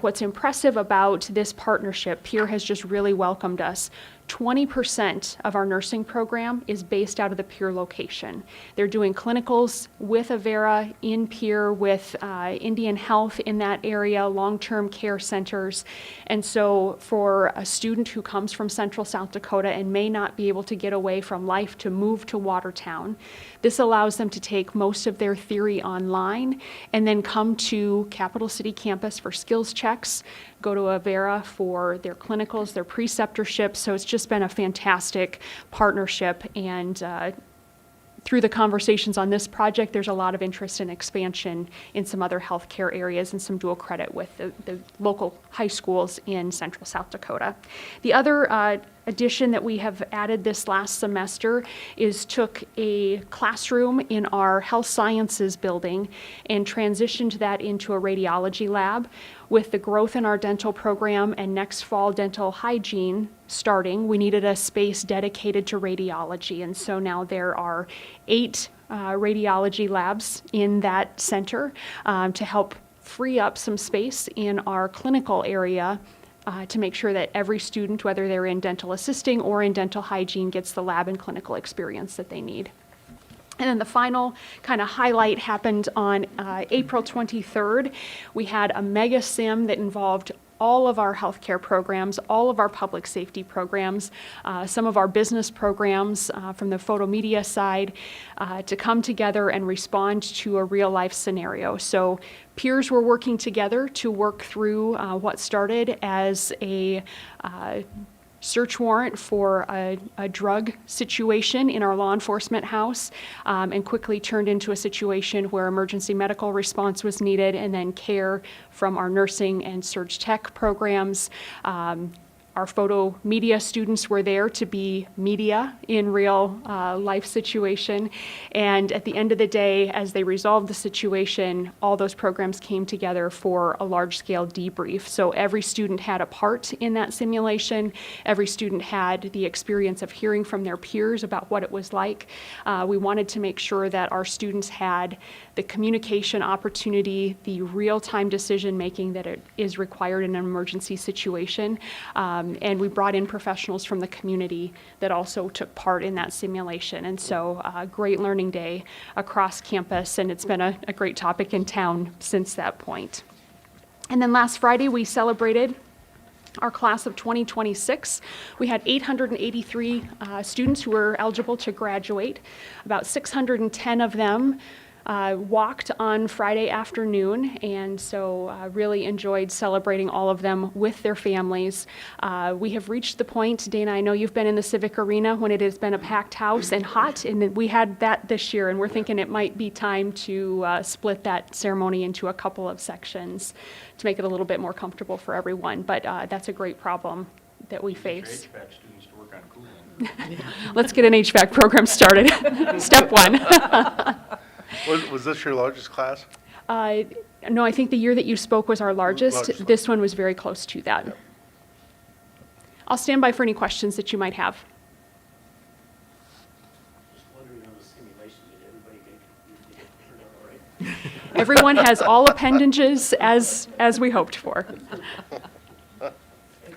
what's impressive about this partnership, Pierre has just really welcomed us. 20% of our nursing program is based out of the Pierre location. They're doing clinicals with Avera in Pierre, with Indian Health in that area, long-term care centers. And so for a student who comes from Central South Dakota and may not be able to get away from life to move to Watertown, this allows them to take most of their theory online and then come to Capital City campus for skills checks, go to Avera for their clinicals, their preceptorships. So it's just been a fantastic partnership, and through the conversations on this project, there's a lot of interest in expansion in some other healthcare areas and some dual credit with the local high schools in Central South Dakota. The other addition that we have added this last semester is took a classroom in our health sciences building and transitioned that into a radiology lab. With the growth in our dental program and next fall dental hygiene starting, we needed a space dedicated to radiology. And so now there are 8 radiology labs in that center to help free up some space in our clinical area to make sure that every student, whether they're in dental assisting or in dental hygiene, gets the lab and clinical experience that they need. And then the final kind of highlight happened on April 23rd. We had a mega sim that involved all of our healthcare programs, all of our public safety programs, some of our business programs from the photo media side to come together and respond to a real life scenario. So peers were working together to work through what started as a search warrant for a drug situation in our law enforcement house, and quickly turned into a situation where emergency medical response was needed, and then care from our nursing and surge tech programs. Our photo media students were there to be media in real life situation. And at the end of the day, as they resolved the situation, all those programs came together for a large-scale debrief. So every student had a part in that simulation. Every student had the experience of hearing from their peers about what it was like. We wanted to make sure that our students had the communication opportunity, the real-time decision-making that it is required in an emergency situation. And we brought in professionals from the community that also took part in that simulation. And so a great learning day across campus, and it's been a great topic in town since that point. And then last Friday, we celebrated our class of 2026. We had 883 students who were eligible to graduate. About 610 of them walked on Friday afternoon, and so really enjoyed celebrating all of them with their families. We have reached the point, Dana, I know you've been in the Civic Arena when it has been a packed house and hot, and we had that this year, and we're thinking it might be time to split that ceremony into a couple of sections to make it a little bit more comfortable for everyone, but that's a great problem that we face. HVAC students to work on cooling. Let's get an HVAC program started. Step one. Was this your largest class? No, I think the year that you spoke was our largest. Largest. This one was very close to that. Yep. I'll stand by for any questions that you might have. Just wondering on the simulation, did everybody get turned out all right? Everyone has all appendages as we hoped for. Had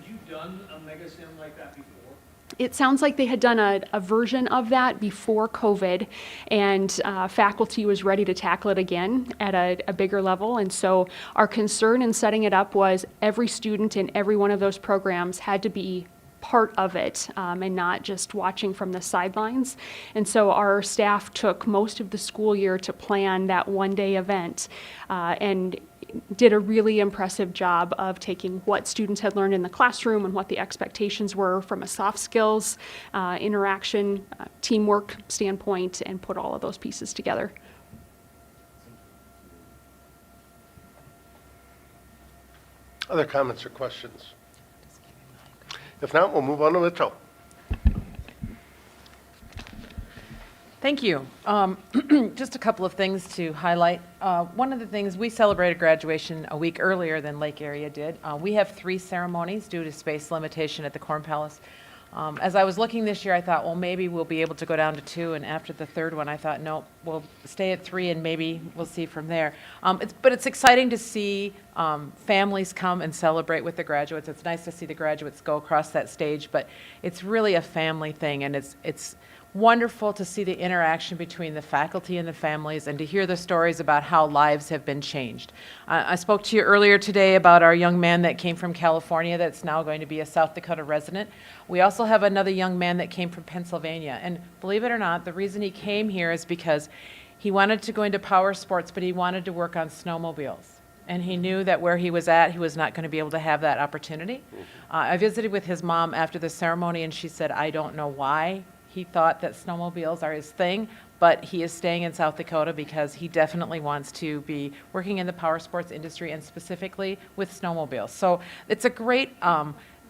you done a mega sim like that before? It sounds like they had done a version of that before COVID, and faculty was ready to tackle it again at a bigger level. And so our concern in setting it up was every student in every one of those programs had to be part of it, and not just watching from the sidelines. And so our staff took most of the school year to plan that one-day event, and did a really impressive job of taking what students had learned in the classroom and what the expectations were from a soft skills, interaction, teamwork standpoint, and put all of those pieces together. Other comments or questions? If not, we'll move on to Mitchell. Thank you. Just a couple of things to highlight. One of the things, we celebrated graduation a week earlier than Lake Area did. We have 3 ceremonies due to space limitation at the Corn Palace. As I was looking this year, I thought, well, maybe we'll be able to go down to 2, and after the third one, I thought, no, we'll stay at 3, and maybe we'll see from there. But it's exciting to see families come and celebrate with the graduates. It's nice to see the graduates go across that stage, but it's really a family thing, and it's wonderful to see the interaction between the faculty and the families, and to hear the stories about how lives have been changed. I spoke to you earlier today about our young man that came from California that's now going to be a South Dakota resident. We also have another young man that came from Pennsylvania, and believe it or not, the reason he came here is because he wanted to go into power sports, but he wanted to work on snowmobiles. And he knew that where he was at, he was not going to be able to have that opportunity. I visited with his mom after the ceremony, and she said, I don't know why he thought that snowmobiles are his thing, but he is staying in South Dakota because he definitely wants to be working in the power sports industry, and specifically with snowmobiles. So it's a great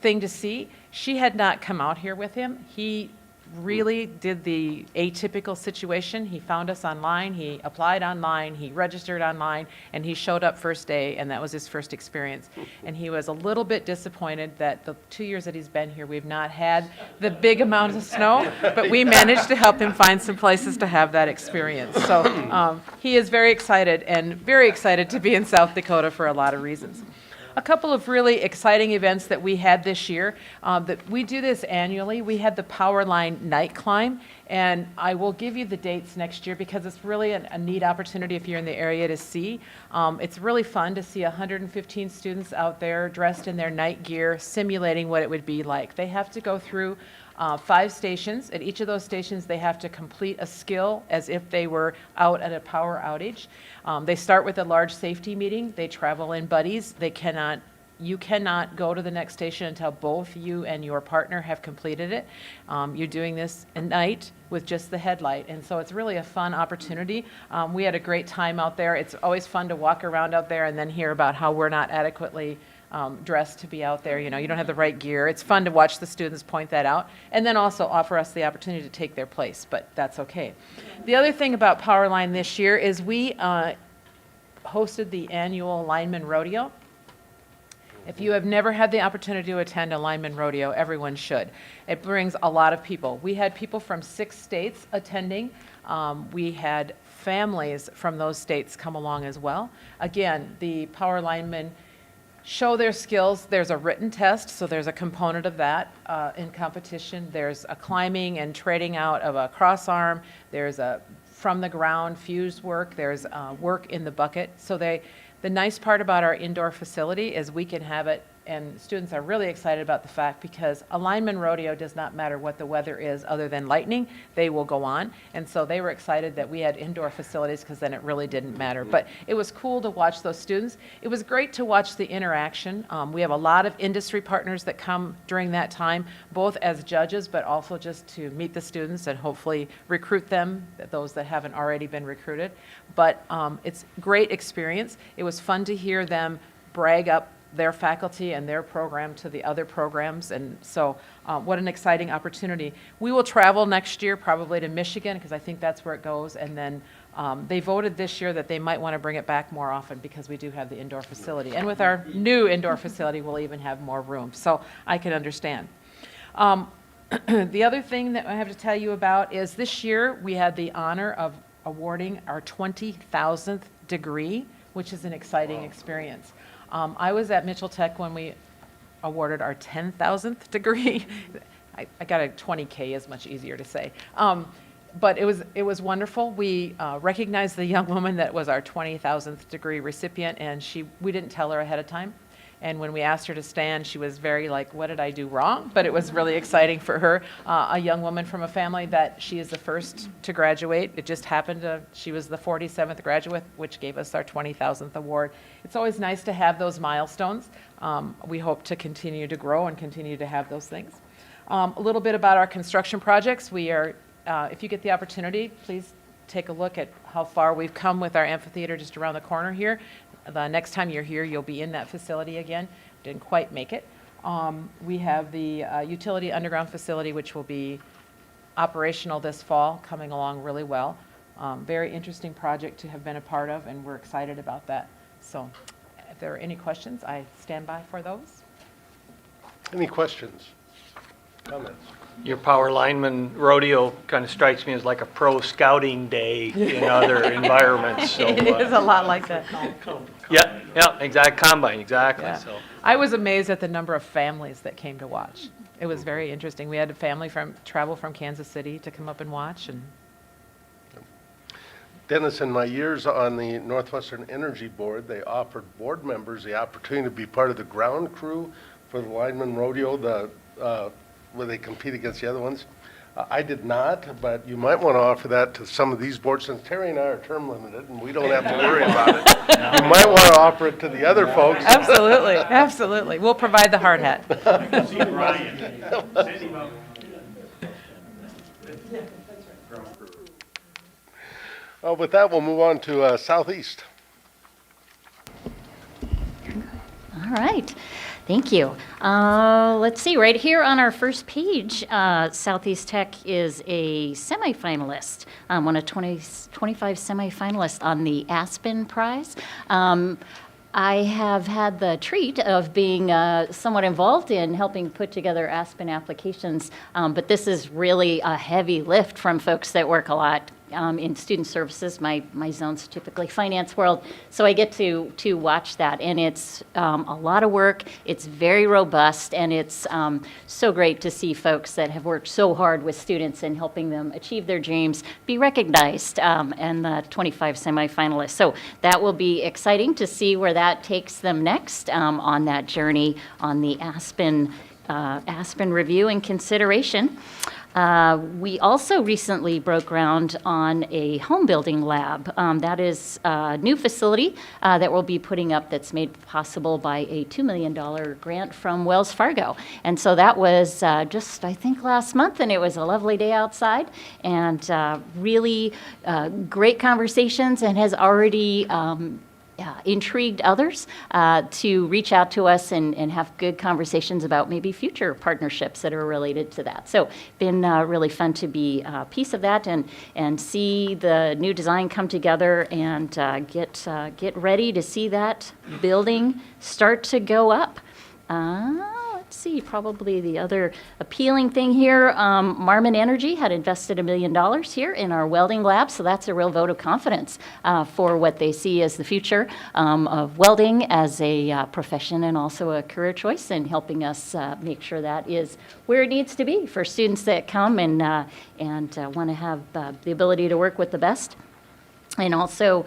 thing to see. She had not come out here with him. He really did the atypical situation. He found us online, he applied online, he registered online, and he showed up first day, and that was his first experience. And he was a little bit disappointed that the 2 years that he's been here, we've not had the big amount of snow, but we managed to help him find some places to have that experience. So he is very excited, and very excited to be in South Dakota for a lot of reasons. A couple of really exciting events that we had this year. That we do this annually. We had the Powerline Night Climb, and I will give you the dates next year because it's really a neat opportunity if you're in the area to see. It's really fun to see 115 students out there dressed in their night gear simulating what it would be like. They have to go through 5 stations. At each of those stations, they have to complete a skill as if they were out at a power outage. They start with a large safety meeting. They travel in buddies. They cannot you cannot go to the next station until both you and your partner have completed it. You're doing this at night with just the headlight, and so it's really a fun opportunity. We had a great time out there. It's always fun to walk around out there and then hear about how we're not adequately dressed to be out there. You know, you don't have the right gear. It's fun to watch the students point that out, and then also offer us the opportunity to take their place, but that's okay. The other thing about Powerline this year is we hosted the annual Lineman Rodeo. If you have never had the opportunity to attend a Lineman Rodeo, everyone should. It brings a lot of people. We had people from 6 states attending. We had families from those states come along as well. Again, the Power Linemen show their skills. There's a written test, so there's a component of that in competition. There's a climbing and trading out of a cross arm. There's a from the ground fuse work. There's work in the bucket. So the nice part about our indoor facility is we can have it, and students are really excited about the fact because a Lineman Rodeo does not matter what the weather is other than lightning, they will go on. And so they were excited that we had indoor facilities because then it really didn't matter. But it was cool to watch those students. It was great to watch the interaction. We have a lot of industry partners that come during that time, both as judges, but also just to meet the students and hopefully recruit them, those that haven't already been recruited. But it's a great experience. It was fun to hear them brag up their faculty and their program to the other programs, and so what an exciting opportunity. We will travel next year probably to Michigan because I think that's where it goes, and then they voted this year that they might want to bring it back more often because we do have the indoor facility, and with our new indoor facility we'll even have more room, so I can understand. The other thing that I have to tell you about is this year we had the honor of awarding our 20,000th degree, which is an exciting experience. I was at Mitchell Tech when we awarded our 10,000th degree. I got a 20K is much easier to say. But it was wonderful. We recognized the young woman that was our 20,000th degree recipient, and we didn't tell her ahead of time. And when we asked her to stand, she was very like, what did I do wrong? But it was really exciting for her. A young woman from a family that she is the first to graduate. It just happened she was the 47th graduate, which gave us our 20,000th award. It's always nice to have those milestones. We hope to continue to grow and continue to have those things. A little bit about our construction projects. We are, if you get the opportunity, please take a look at how far we've come with our amphitheater just around the corner here. The next time you're here, you'll be in that facility again. Didn't quite make it. We have the utility underground facility, which will be operational this fall, coming along really well. Very interesting project to have been a part of, and we're excited about that. So if there are any questions, I stand by for those. Any questions, comments? Your Power Lineman Rodeo kind of strikes me as like a pro scouting day in other environments. So, It is a lot like that. Yeah, exact combine, exactly. Yeah. So I was amazed at the number of families that came to watch. It was very interesting. We had a family travel from Kansas City to come up and watch. And Dennis, in my years on the Northwestern Energy Board, they offered board members the opportunity to be part of the ground crew for the Lineman Rodeo, where they compete against the other ones. I did not, but you might want to offer that to some of these boards, since Terry and I are term limited and we don't have to worry about it. You might want to offer it to the other folks. absolutely, absolutely. We'll provide the hard hat. With that, we'll move on to Southeast. All right. Thank you. Let's see, right here on our first page, Southeast Tech is a semifinalist, one of 25 semifinalists on the Aspen Prize. I have had the treat of being somewhat involved in helping put together Aspen applications, but this is really a heavy lift from folks that work a lot in student services. My zone's typically finance world, so I get to watch that, and it's a lot of work. It's very robust, and it's so great to see folks that have worked so hard with students and helping them achieve their dreams be recognized, and the 25 semifinalists. So that will be exciting to see where that takes them next on that journey on the Aspen review and consideration. We also recently broke ground on a home building lab. That is a new facility that we'll be putting up that's made possible by a $2 million grant from Wells Fargo. And so that was just, I think, last month, and it was a lovely day outside, and really great conversations, and has already intrigued others to reach out to us and have good conversations about maybe future partnerships that are related to that. So been really fun to be a piece of that and see the new design come together and get ready to see that building start to go up. Let's see, probably the other appealing thing here, Marmon Energy had invested $1 million here in our welding lab, so that's a real vote of confidence for what they see as the future of welding as a profession and also a career choice, and helping us make sure that is where it needs to be for students that come and want to have the ability to work with the best. And also,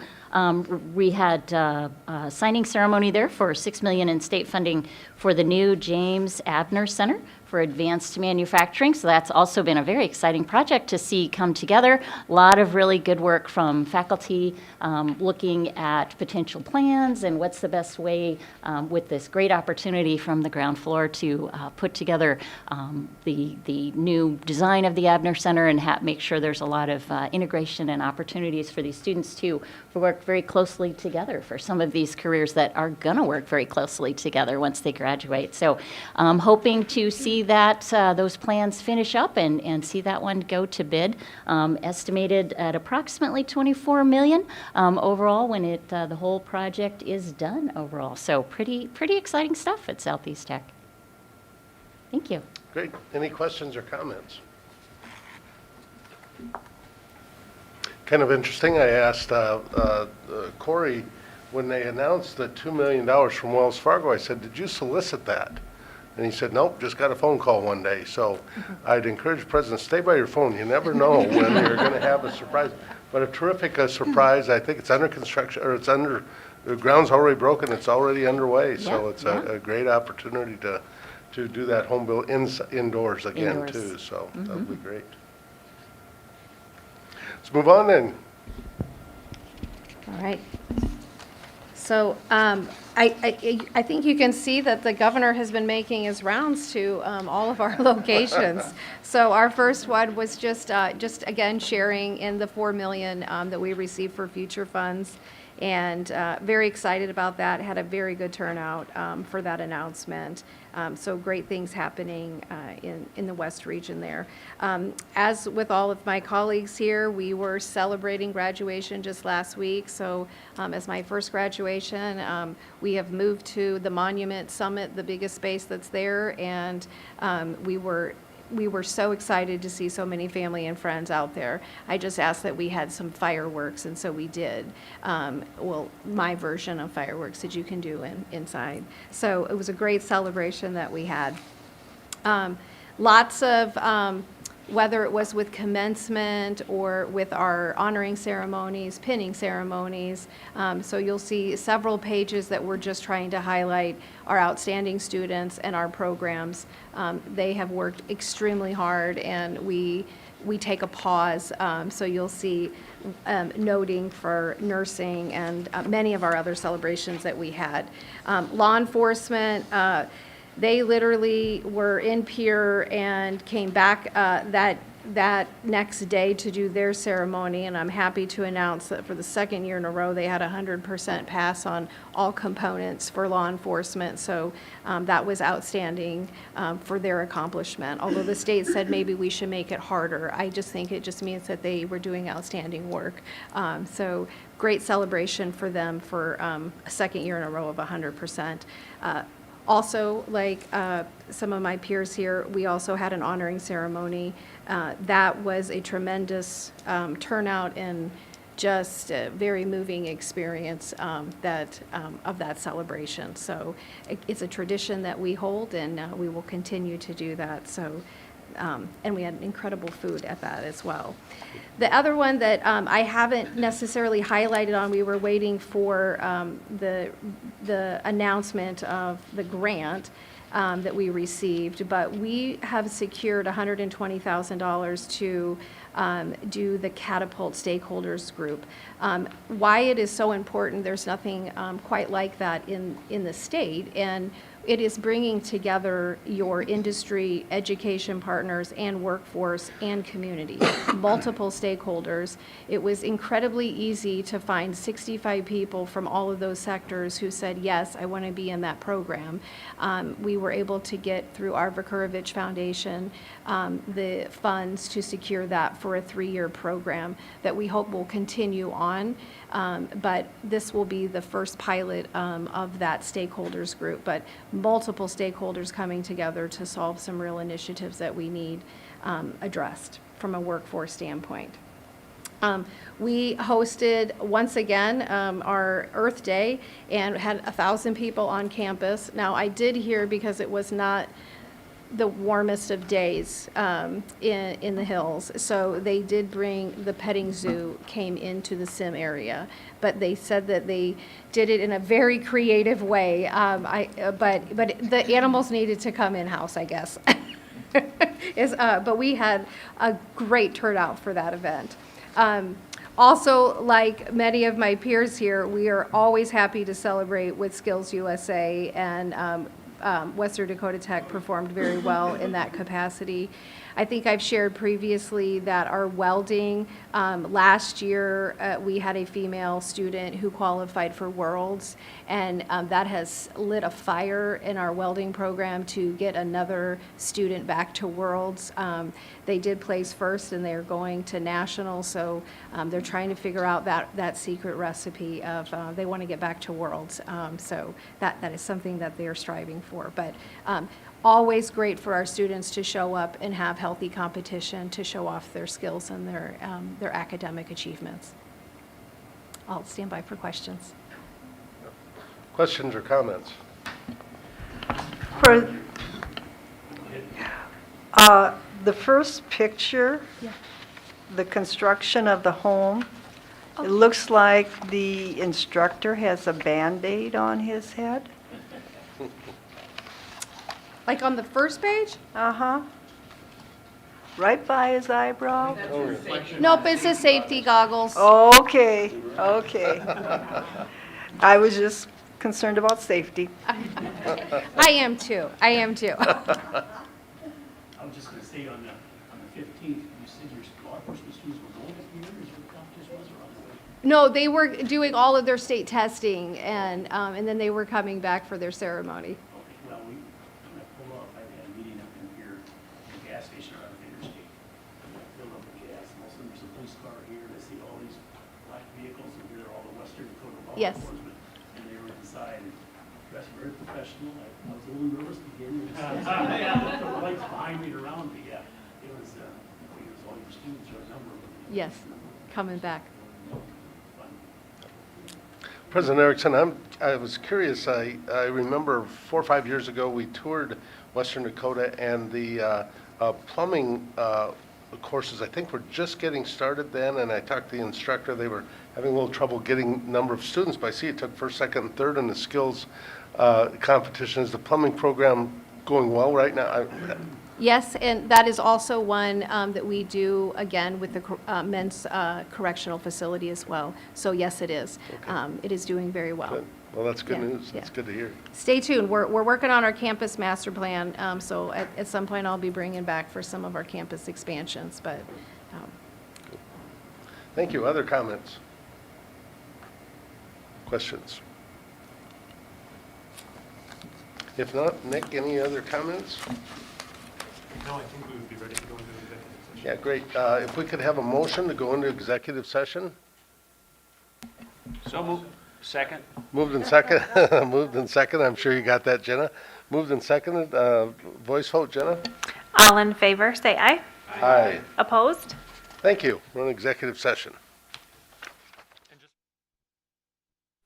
we had a signing ceremony there for $6 million in state funding for the new James Abner Center for Advanced Manufacturing. So that's also been a very exciting project to see come together. A lot of really good work from faculty looking at potential plans and what's the best way with this great opportunity from the ground floor to put together the new design of the Abner Center and make sure there's a lot of integration and opportunities for these students to work very closely together for some of these careers that are going to work very closely together once they graduate. So hoping to see that those plans finish up and see that one go to bid, estimated at approximately $24 million overall when the whole project is done overall. So pretty exciting stuff at Southeast Tech. Thank you. Great. Any questions or comments? Kind of interesting, I asked Corey, when they announced the $2 million from Wells Fargo, I said, did you solicit that? And he said, nope, just got a phone call one day. So I'd encourage President, stay by your phone. You never know when you're going to have a surprise. But a terrific surprise. I think it's under construction, or the ground's already broken. It's already underway. So it's a great opportunity to do that home build indoors again, too. So that would be great. Let's move on then. All right. So I think you can see that the governor has been making his rounds to all of our locations. So our first one was just again sharing in the $4 million that we received for future funds, and very excited about that. Had a very good turnout for that announcement. So great things happening in the West region there. As with all of my colleagues here, we were celebrating graduation just last week. So as my first graduation, we have moved to the Monument Summit, the biggest space that's there, and we were so excited to see so many family and friends out there. I just asked that we had some fireworks, and so we did. Well, my version of fireworks that you can do inside. So it was a great celebration that we had. Lots of, whether it was with commencement or with our honoring ceremonies, pinning ceremonies. So you'll see several pages that we're just trying to highlight our outstanding students and our programs. They have worked extremely hard, and we take a pause. So you'll see noting for nursing and many of our other celebrations that we had. Law enforcement, they literally were in Pierre and came back that next day to do their ceremony, and I'm happy to announce that for the second year in a row, they had 100% pass on all components for law enforcement, so that was outstanding for their accomplishment. Although the state said maybe we should make it harder, I just think it just means that they were doing outstanding work. So great celebration for them for a second year in a row of 100%. Also, like some of my peers here, we also had an honoring ceremony. That was a tremendous turnout and just a very moving experience of that celebration. So it's a tradition that we hold, and we will continue to do that. So. And we had incredible food at that as well. The other one that I haven't necessarily highlighted on, we were waiting for the announcement of the grant. that we received, but we have secured $120,000 to do the Catapult Stakeholders Group. Why it is so important, there's nothing quite like that in the state, and it is bringing together your industry, education partners, and workforce and community, multiple stakeholders. It was incredibly easy to find 65 people from all of those sectors who said, yes, I want to be in that program. We were able to get through our Vukorovich Foundation the funds to secure that for a 3-year program that we hope will continue on. But this will be the first pilot of that stakeholders group, but multiple stakeholders coming together to solve some real initiatives that we need addressed from a workforce standpoint. We hosted, once again, our Earth Day and had 1,000 people on campus. Now, I did hear, because it was not the warmest of days in the hills. So they did bring, the petting zoo came into the sim area, but they said that they did it in a very creative way. But the animals needed to come in-house, I guess. But we had a great turnout for that event. Also, like many of my peers here, we are always happy to celebrate with Skills USA, and Western Dakota Tech performed very well in that capacity. I think I've shared previously that our welding, last year we had a female student who qualified for Worlds, and that has lit a fire in our welding program to get another student back to Worlds. They did place first, and they're going to nationals, so they're trying to figure out that secret recipe of they want to get back to Worlds. So that is something that they're striving for. But always great for our students to show up and have healthy competition to show off their skills and their academic achievements. I'll stand by for questions. Questions or comments? For the first picture, the construction of the home, it looks like the instructor has a Band-Aid on his head. Like on the first page? Uh-huh. Right by his eyebrow. Nope, it's his safety goggles. Okay, okay. I was just concerned about safety. I am too. I am too. I was just going to say on the 15th, you said your law enforcement students were going to the is what the competition was, or on the way? No, they were doing all of their state testing, and then they were coming back for their ceremony. Okay, well, when I pull up, I had a meeting up in here, at the gas station around the interstate. And I filled up with gas, and all of a sudden there's a police car here, and I see all these black vehicles, and here are all the Western Dakota law Yes. enforcement. And they were inside, and dressed very professional. I was a little nervous beginning. The lights behind me and around me, yeah. It was all your students, or a number of them. Yes, coming back. President Erickson, I was curious. I remember 4 or 5 years ago, we toured Western Dakota, and the plumbing courses, I think, were just getting started then, and I talked to the instructor. They were having a little trouble getting number of students, but I see it took first, second, and third in the skills competition. Is the plumbing program going well right now? Yes, and that is also one that we do, again, with the men's correctional facility as well. So yes, it is. Okay. It is doing very well. Good. Well, that's good Yeah, news. That's yeah. good to hear. Stay tuned. We're working on our campus master plan, so at some point I'll be bringing back for some of our campus expansions, but Thank you. Other comments? Questions? If not, Nick, any other comments? No, I think we would be ready to go into executive session. Yeah, great. If we could have a motion to go into executive session? So move. Second? Moved and second. Moved and second. I'm sure you got that, Jenna. Moved and seconded. Voice vote, Jenna? All in favor, say aye. Aye. Opposed? Thank you. We're in executive session.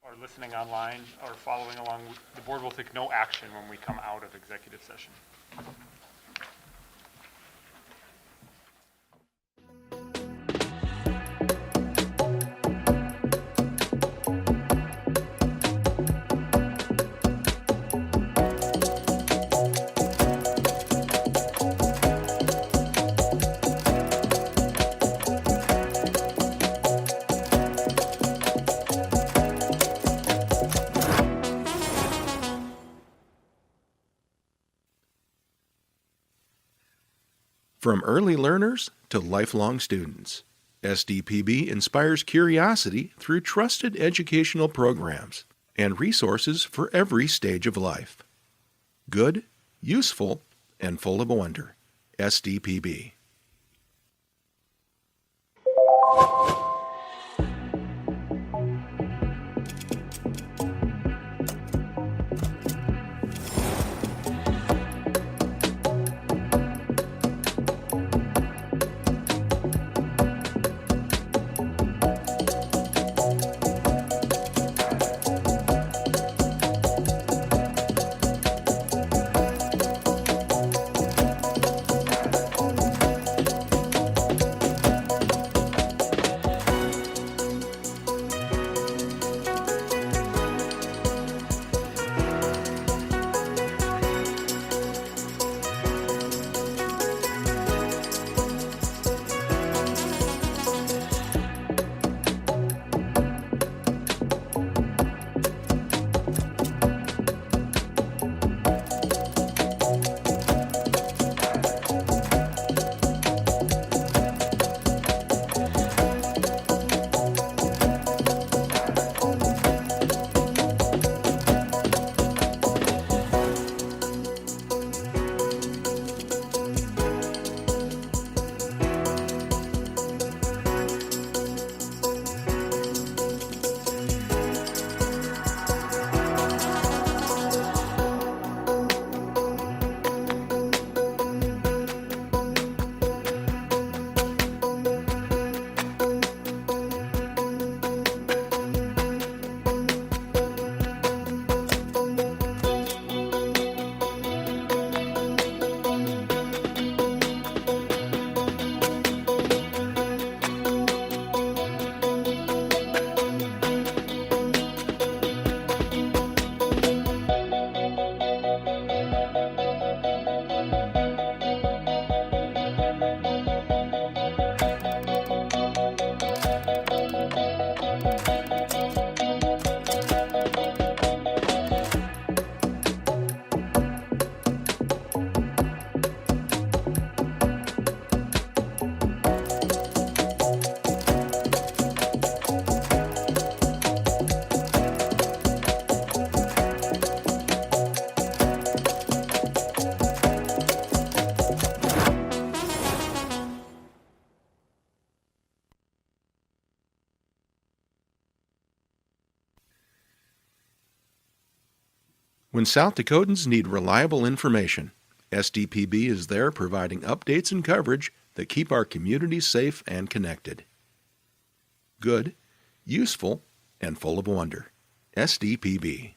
Or listening online or following along, the board will take no action when we come out of executive session. From early learners to lifelong students, SDPB inspires curiosity through trusted educational programs and resources for every stage of life. Good, useful, and full of wonder. SDPB. When South Dakotans need reliable information, SDPB is there providing updates and coverage that keep our communities safe and connected. Good, useful, and full of wonder. SDPB.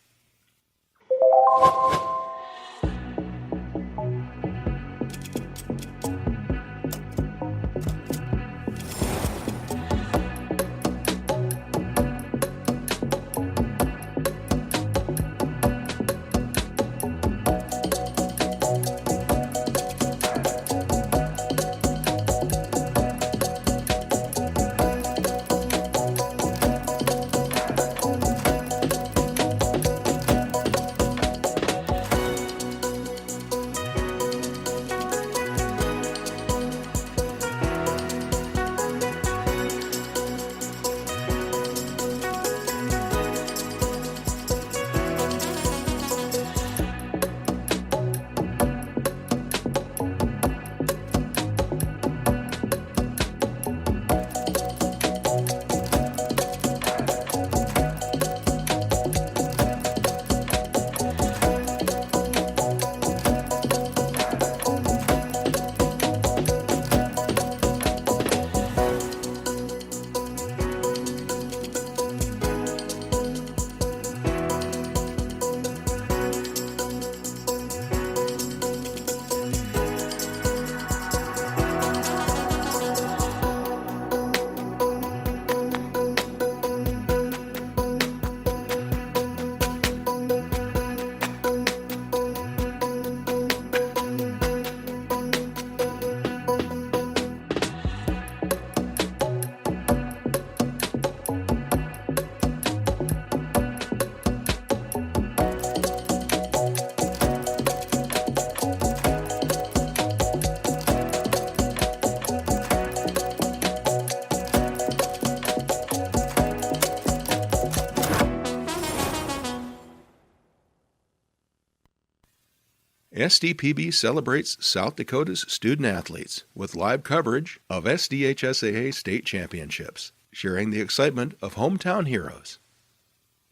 SDPB celebrates South Dakota's student athletes with live coverage of SDHSAA state championships, sharing the excitement of hometown heroes.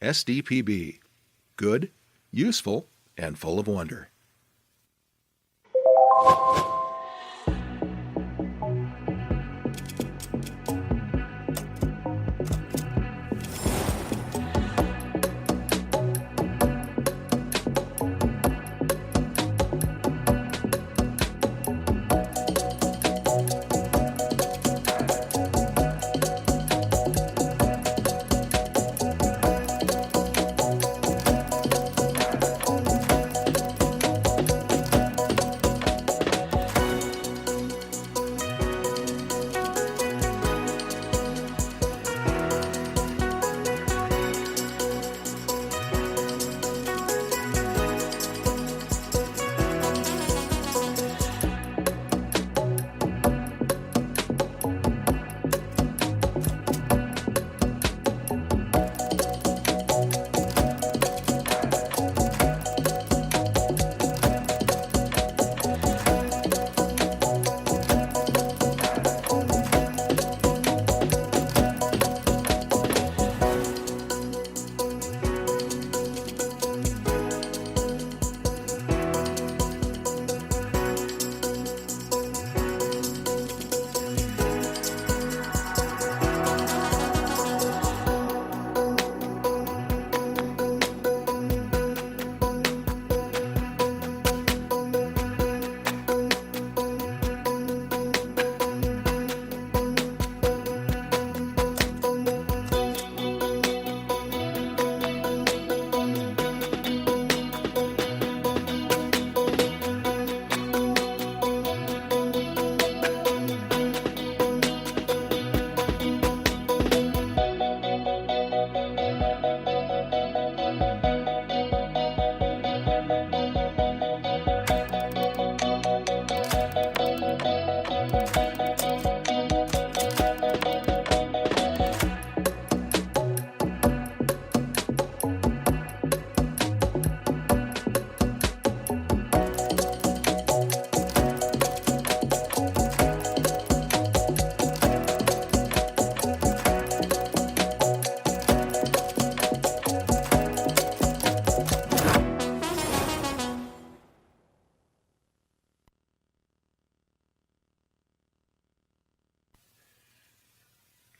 SDPB, good, useful, and full of wonder.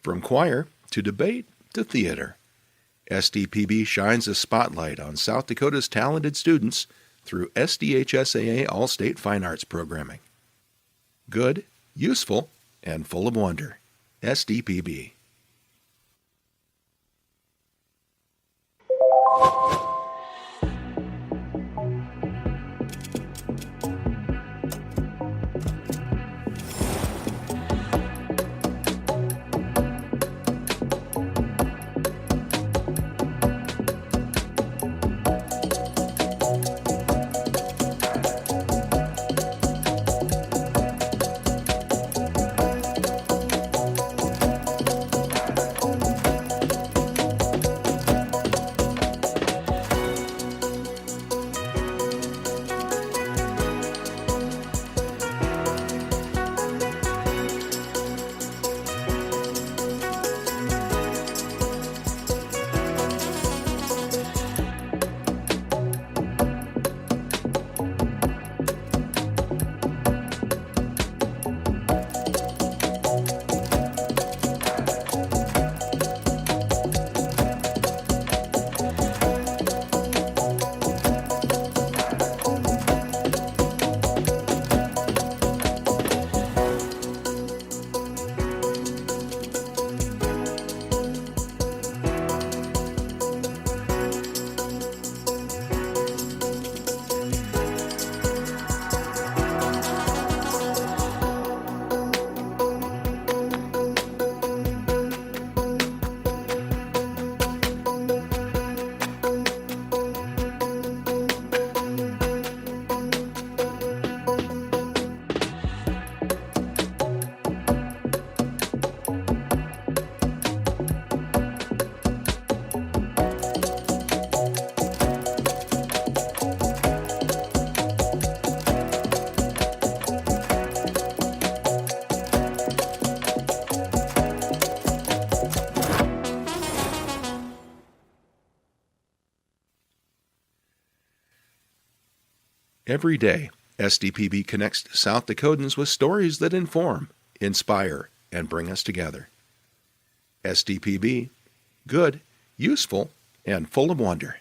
From choir to debate to theater, SDPB shines a spotlight on South Dakota's talented students through SDHSAA All-State Fine Arts programming. Good, useful, and full of wonder. SDPB. Every day, SDPB connects South Dakotans with stories that inform, inspire, and bring us together. SDPB, good, useful, and full of wonder.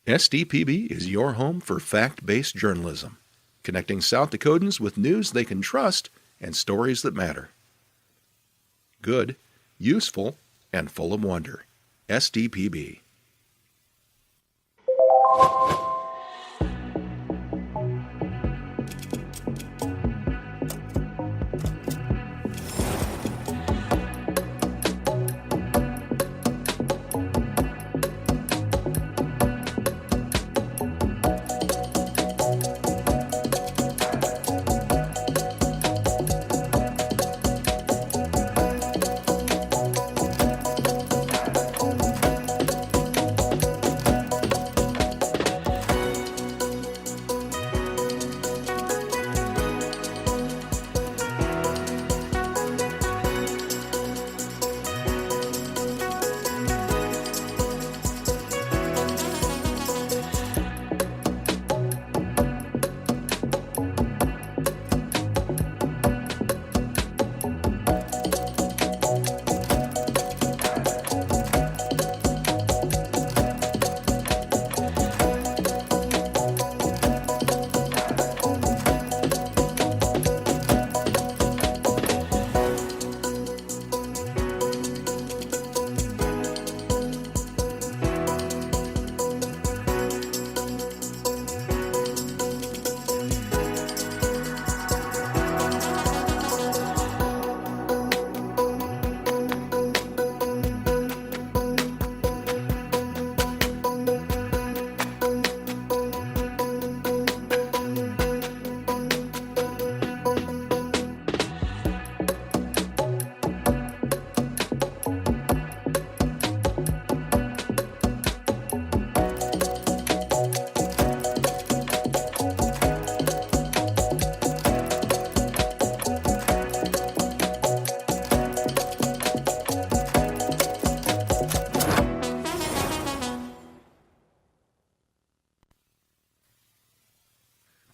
SDPB is your home for fact-based journalism, connecting South Dakotans with news they can trust and stories that matter. Good, useful, and full of wonder. SDPB.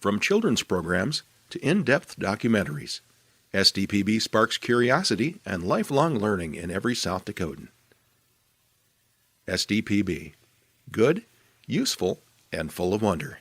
From children's programs to in-depth documentaries, SDPB sparks curiosity and lifelong learning in every South Dakotan. SDPB. Good, useful, and full of wonder.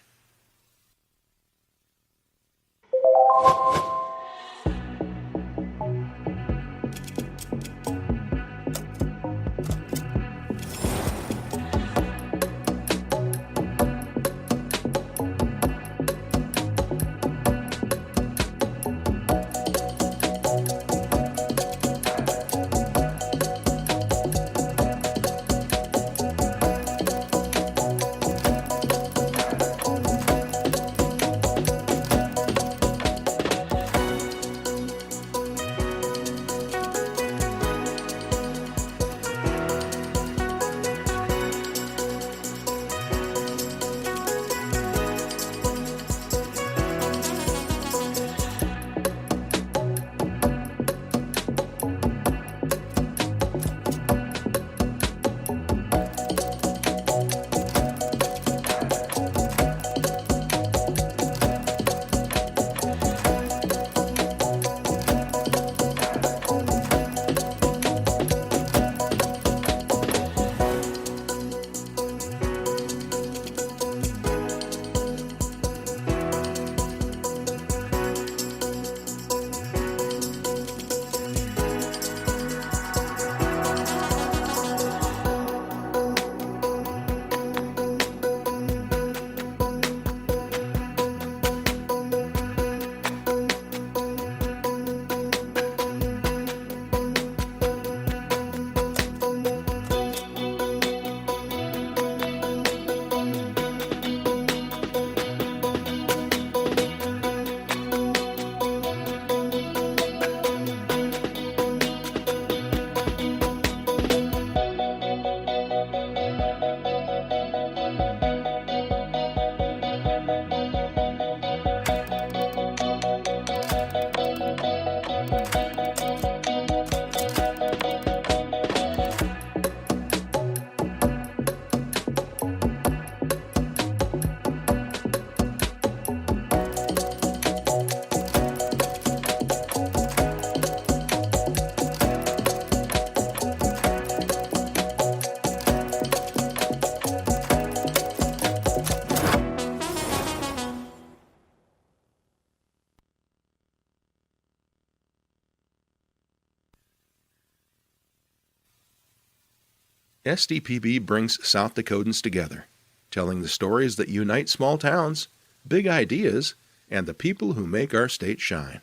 SDPB brings South Dakotans together, telling the stories that unite small towns, big ideas, and the people who make our state shine.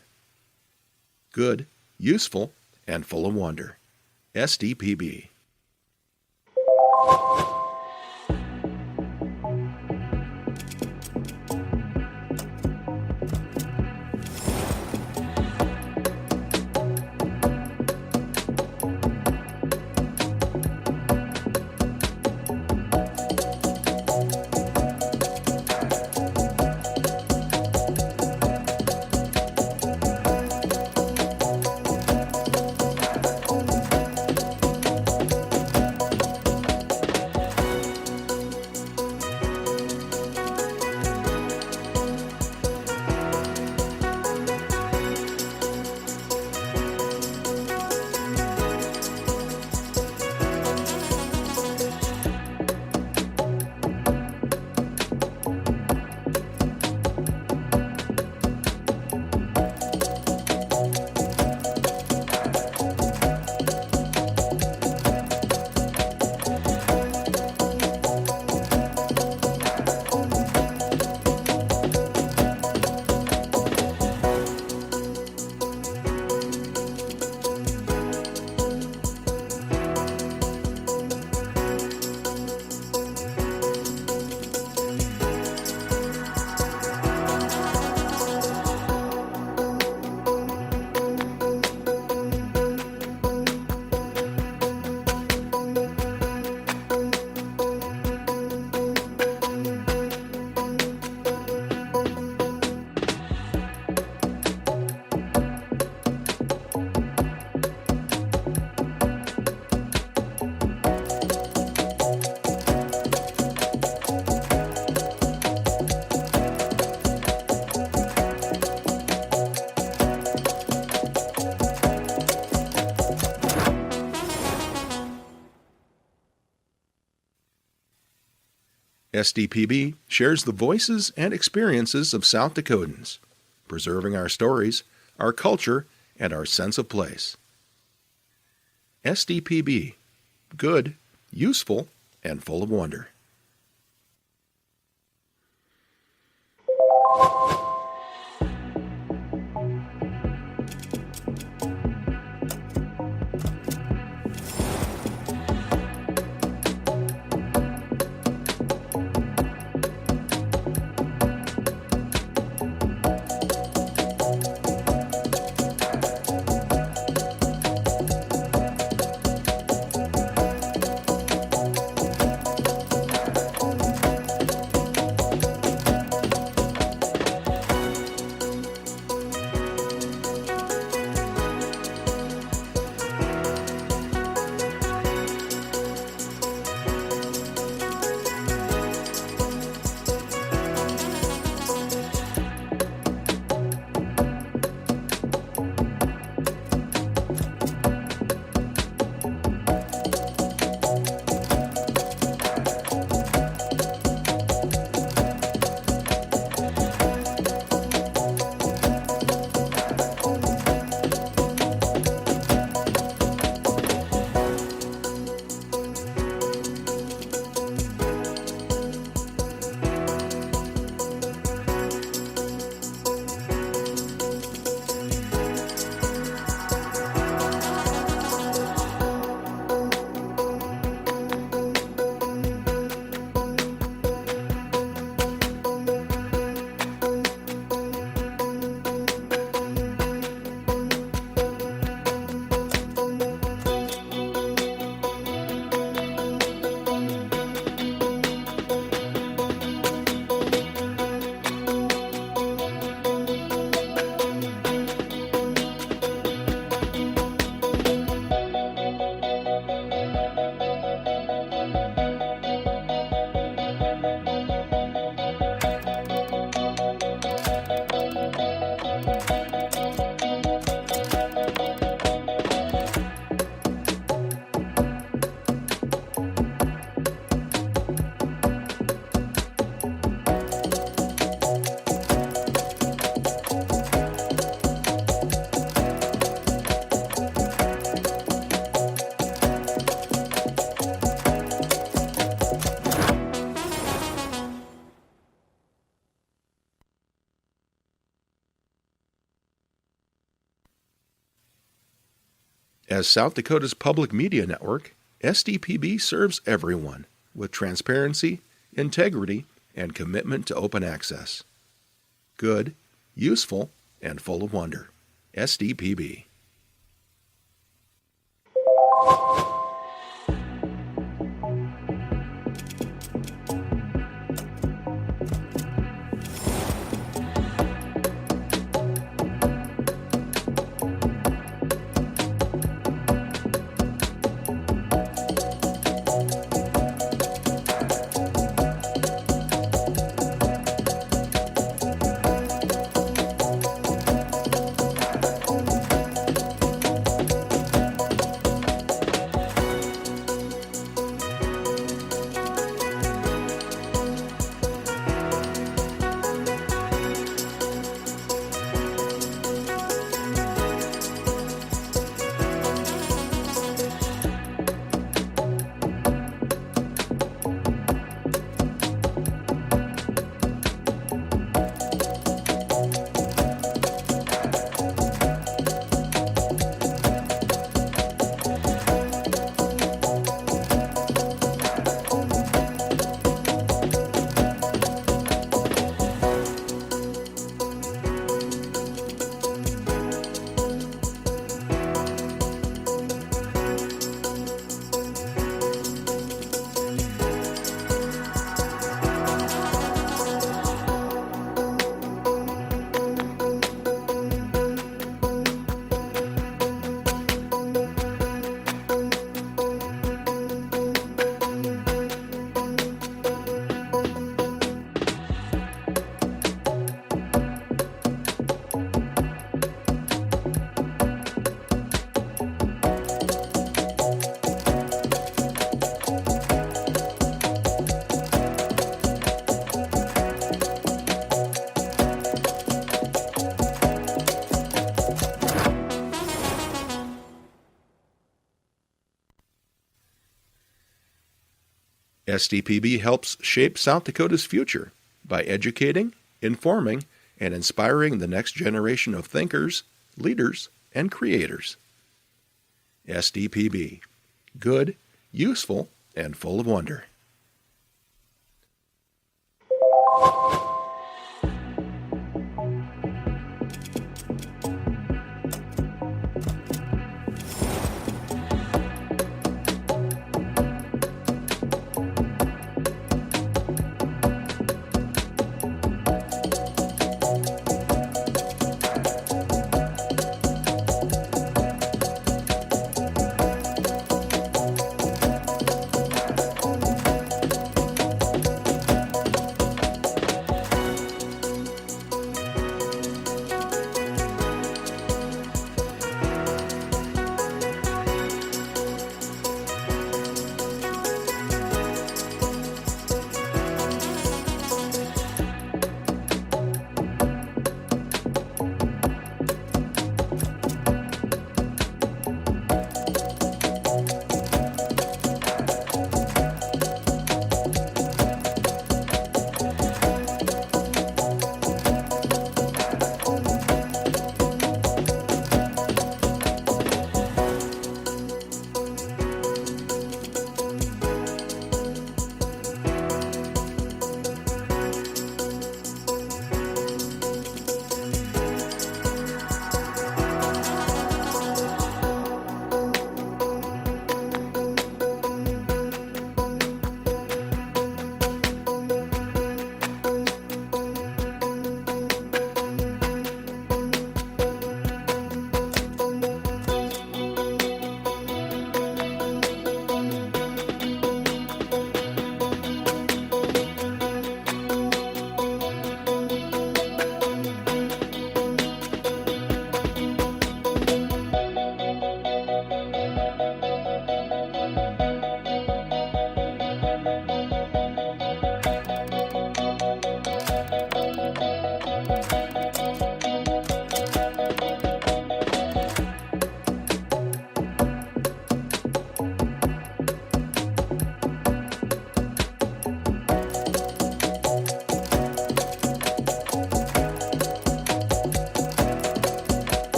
Good, useful, and full of wonder. SDPB. SDPB shares the voices and experiences of South Dakotans, preserving our stories, our culture, and our sense of place. SDPB, good, useful, and full of wonder. As South Dakota's public media network, SDPB serves everyone with transparency, integrity, and commitment to open access. Good, useful, and full of wonder. SDPB. SDPB helps shape South Dakota's future by educating, informing, and inspiring the next generation of thinkers, leaders, and creators. SDPB. Good, useful, and full of wonder.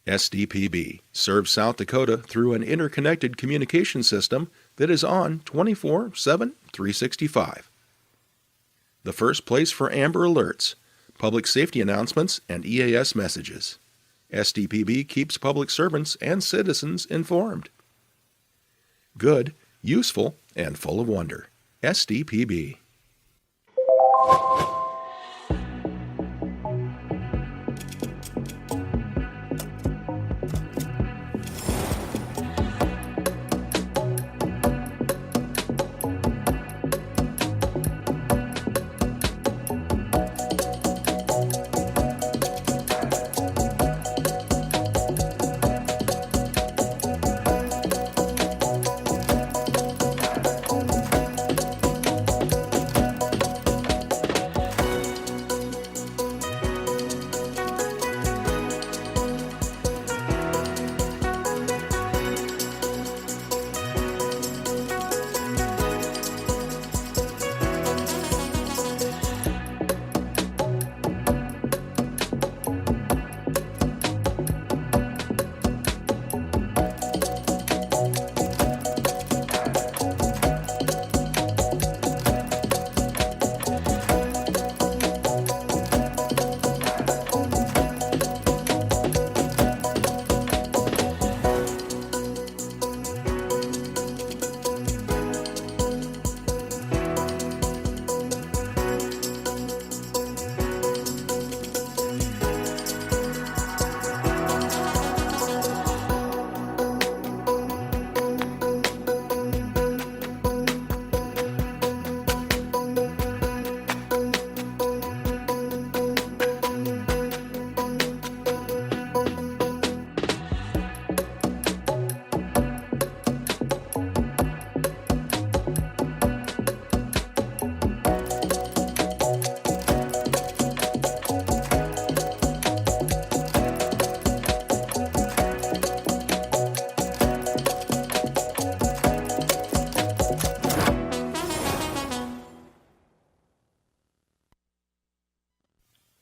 SDPB serves South Dakota through an interconnected communication system that is on 24/7, 365. The first place for Amber Alerts, public safety announcements, and EAS messages. SDPB keeps public servants and citizens informed. Good, useful, and full of wonder. SDPB.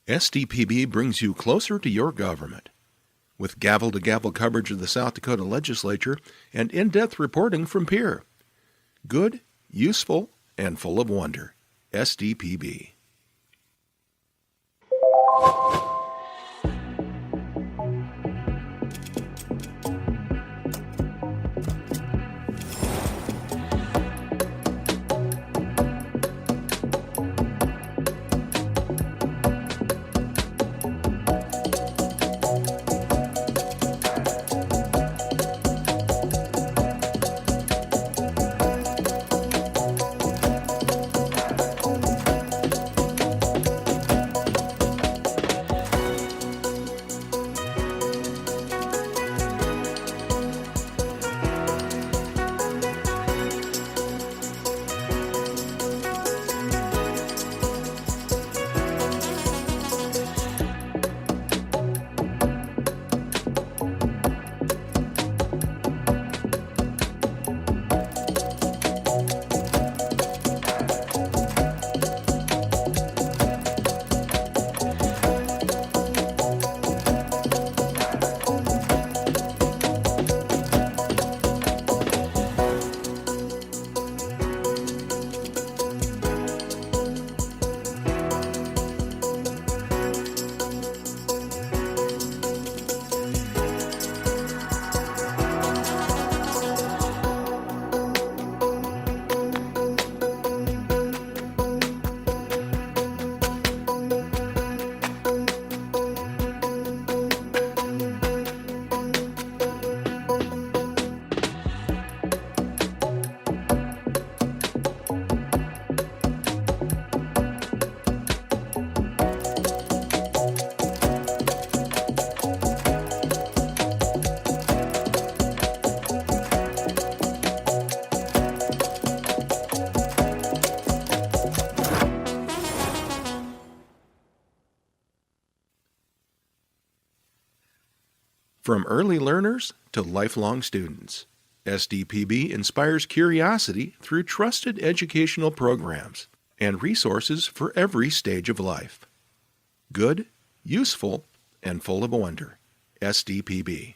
SDPB brings you closer to your government. With gavel-to-gavel coverage of the South Dakota legislature and in-depth reporting from Pierre. Good, useful, and full of wonder. SDPB. From early learners to lifelong students, SDPB inspires curiosity through trusted educational programs and resources for every stage of life. Good, useful, and full of wonder. SDPB.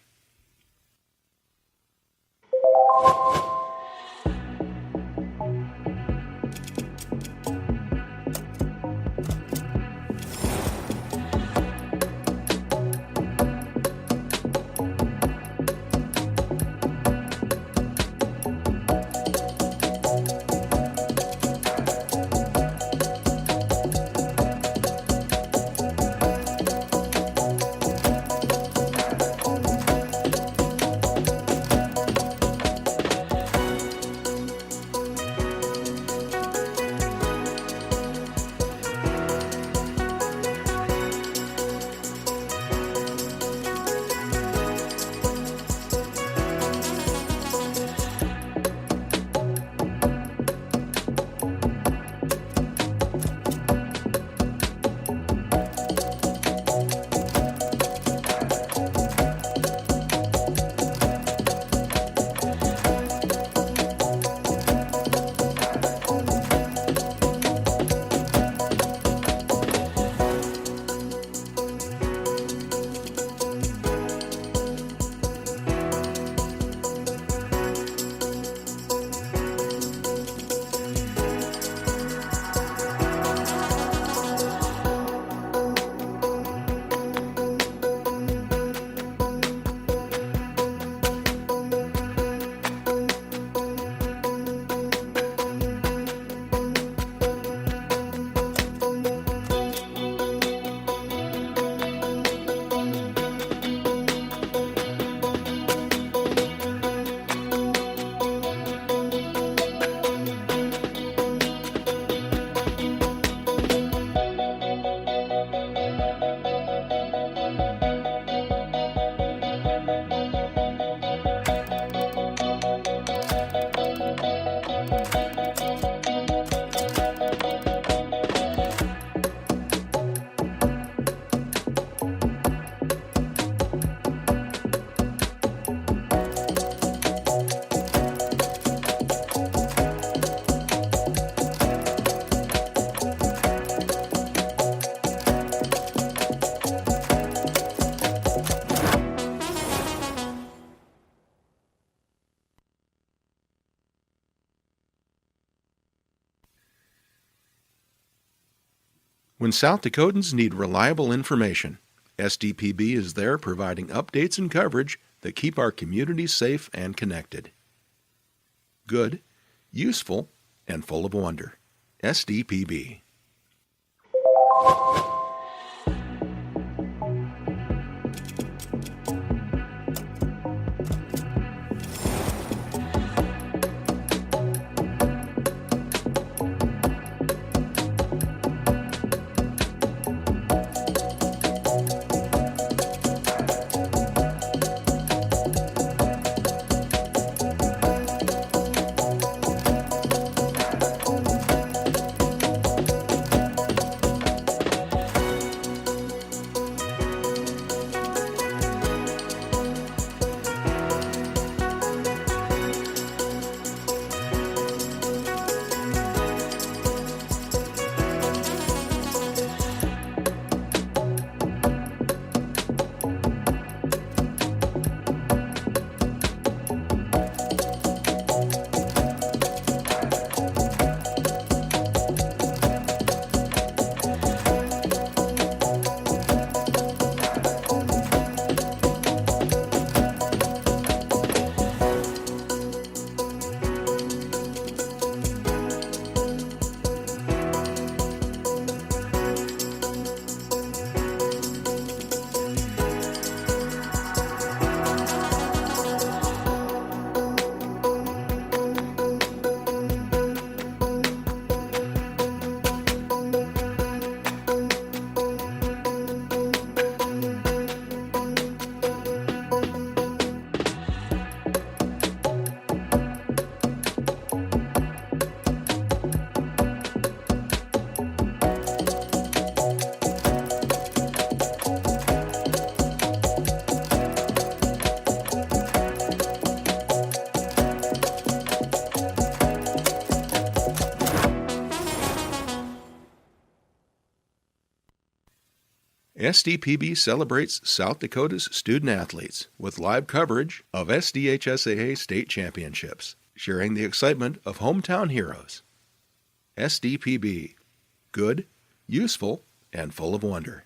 When South Dakotans need reliable information, SDPB is there providing updates and coverage that keep our communities safe and connected. Good, useful, and full of wonder. SDPB. SDPB celebrates South Dakota's student athletes with live coverage of SDHSAA state championships, sharing the excitement of hometown heroes. SDPB. Good, useful, and full of wonder.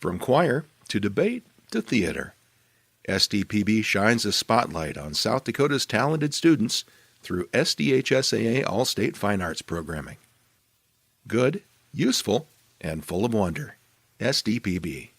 From choir to debate to theater, SDPB shines a spotlight on South Dakota's talented students through SDHSAA All-State Fine Arts programming. Good, useful, and full of wonder. SDPB.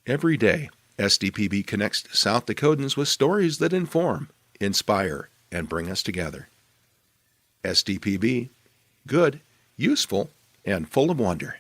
Every day, SDPB connects South Dakotans with stories that inform, inspire, and bring us together. SDPB, good, useful, and full of wonder.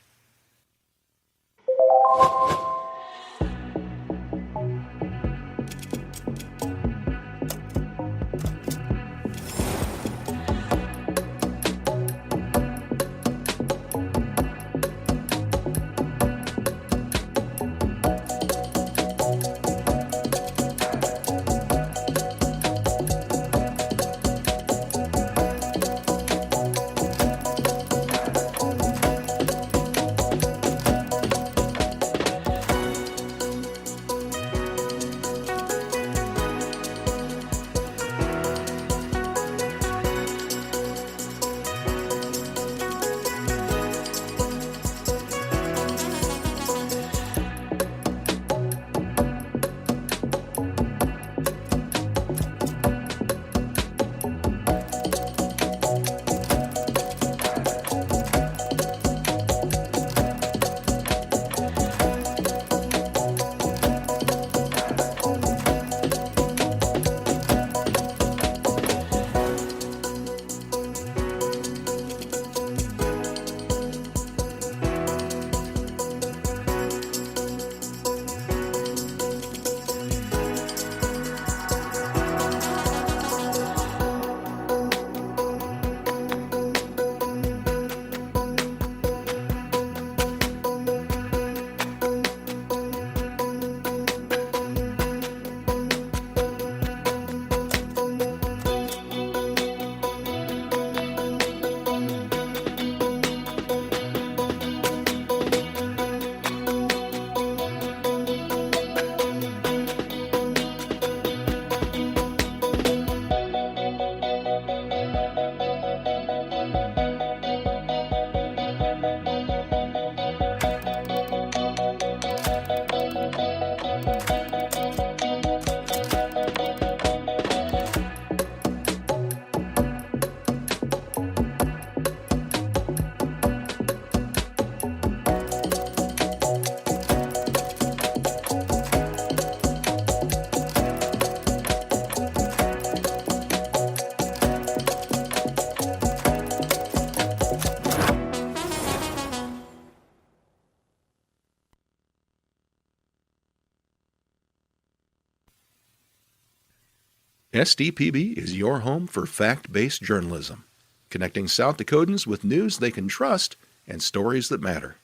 SDPB is your home for fact-based journalism, connecting South Dakotans with news they can trust and stories that matter.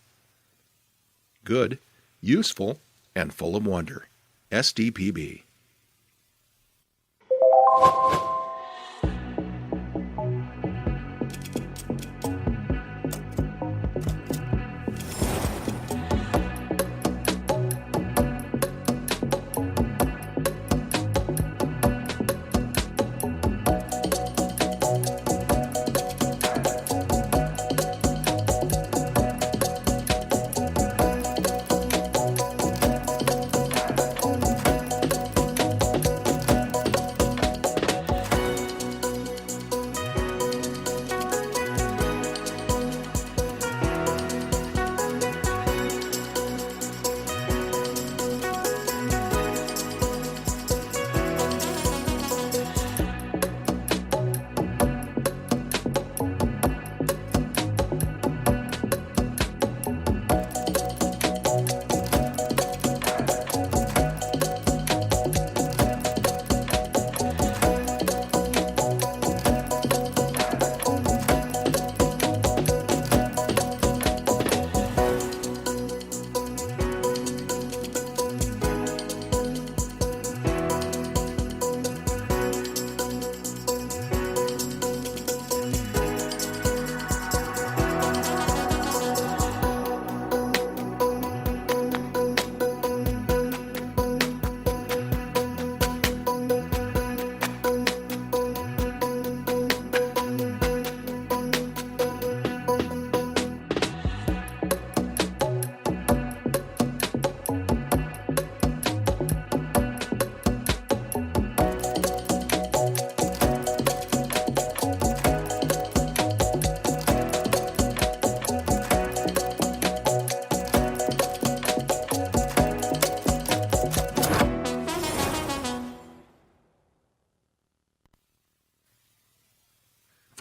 Good, useful, and full of wonder. SDPB.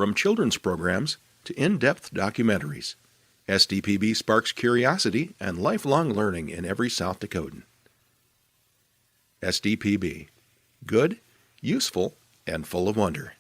From children's programs to in-depth documentaries, SDPB sparks curiosity and lifelong learning in every South Dakotan. SDPB. Good, useful, and full of wonder.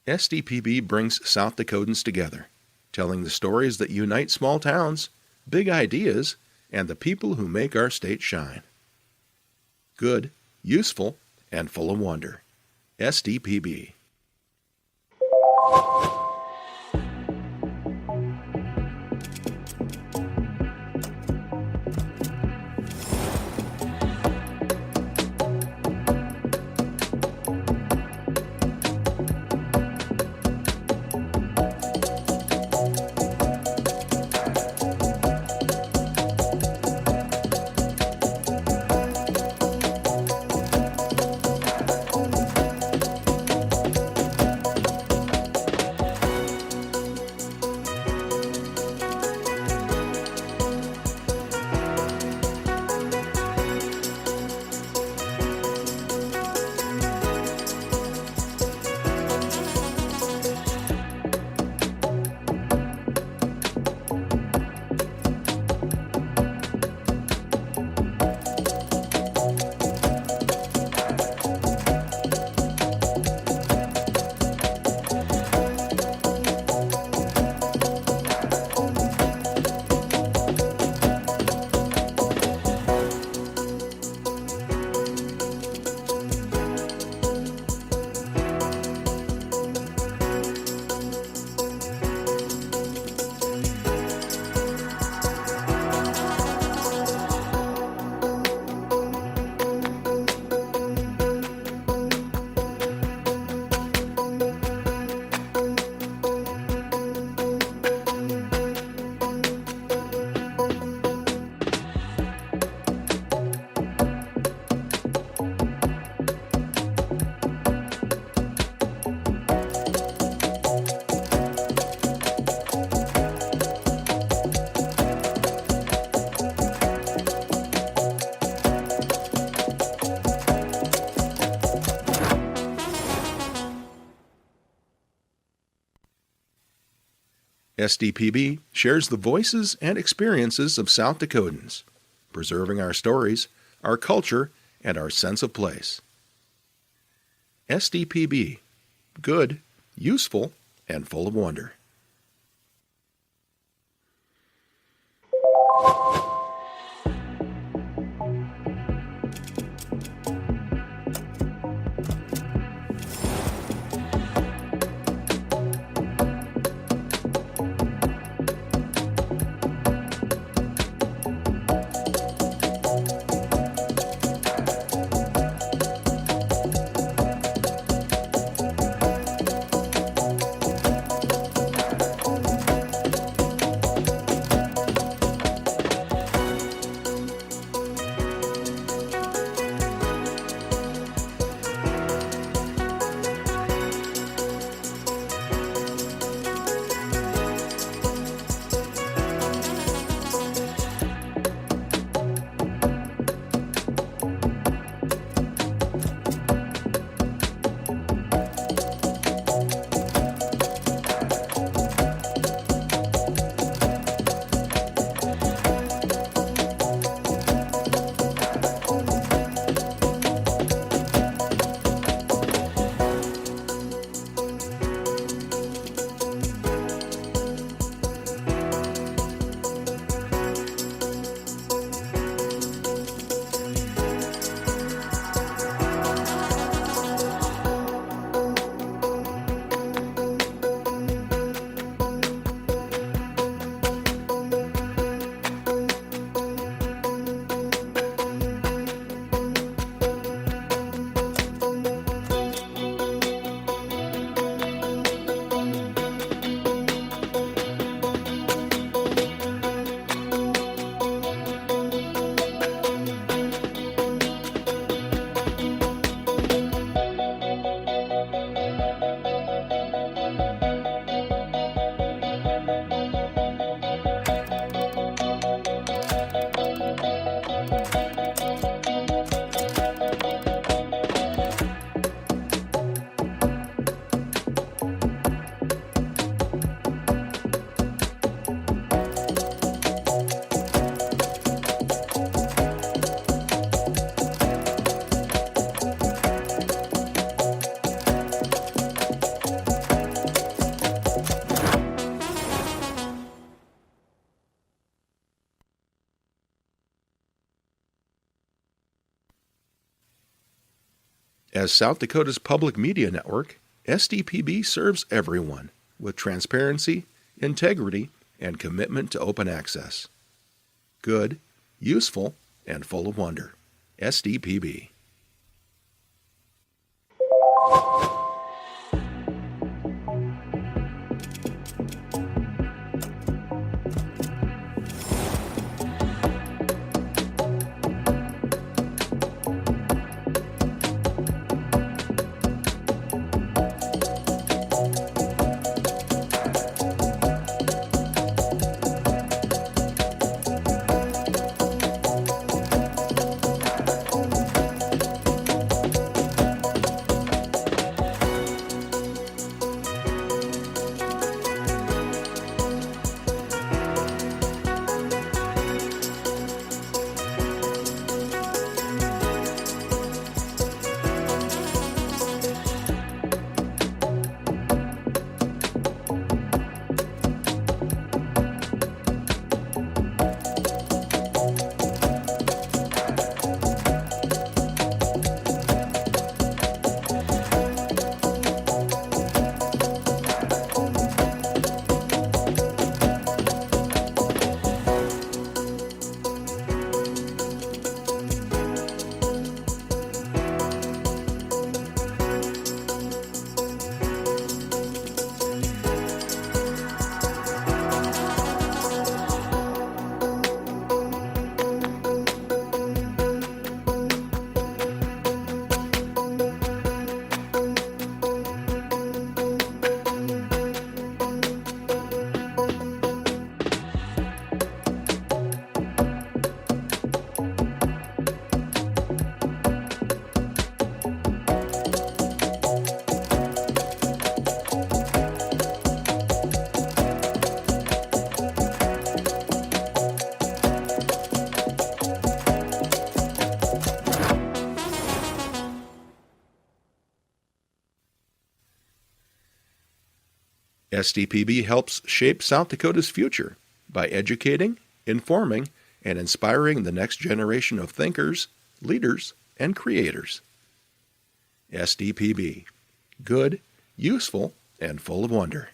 SDPB brings South Dakotans together, telling the stories that unite small towns, big ideas, and the people who make our state shine. Good, useful, and full of wonder. SDPB. SDPB shares the voices and experiences of South Dakotans, preserving our stories, our culture, and our sense of place. SDPB. Good, useful, and full of wonder. As South Dakota's public media network, SDPB serves everyone with transparency, integrity, and commitment to open access. Good, useful, and full of wonder. SDPB. SDPB helps shape South Dakota's future by educating, informing, and inspiring the next generation of thinkers, leaders, and creators. SDPB. Good, useful, and full of wonder.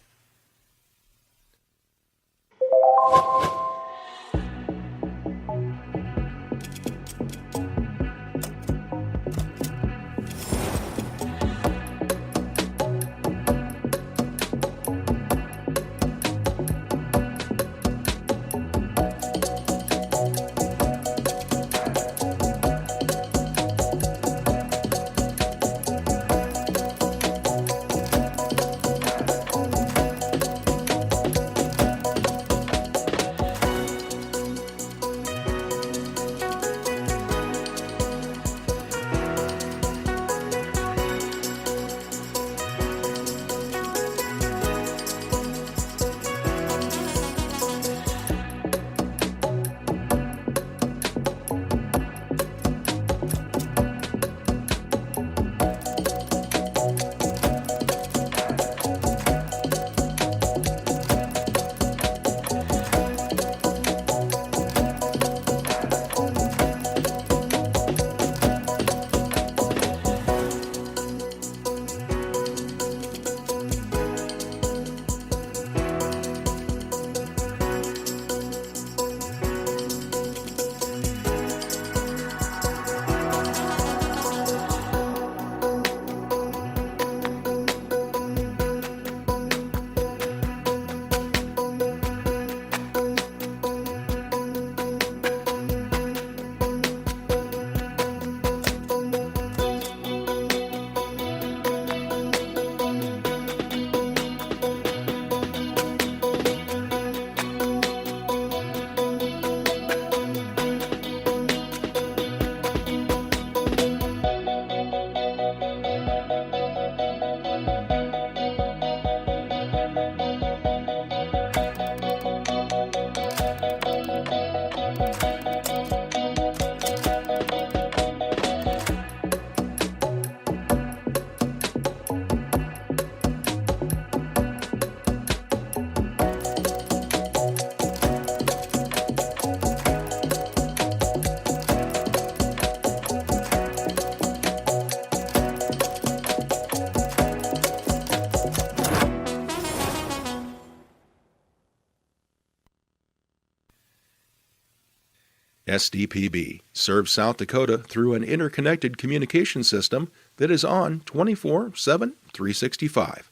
SDPB serves South Dakota through an interconnected communication system that is on 24/7, 365.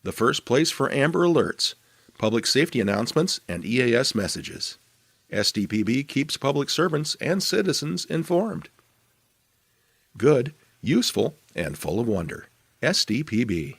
The first place for Amber Alerts, public safety announcements, and EAS messages. SDPB keeps public servants and citizens informed. Good, useful, and full of wonder. SDPB.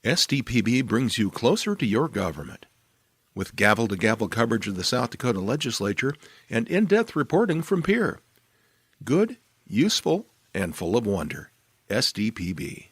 SDPB brings you closer to your government. With gavel-to-gavel coverage of the South Dakota Legislature and in-depth reporting from Pierre. Good, useful, and full of wonder. SDPB.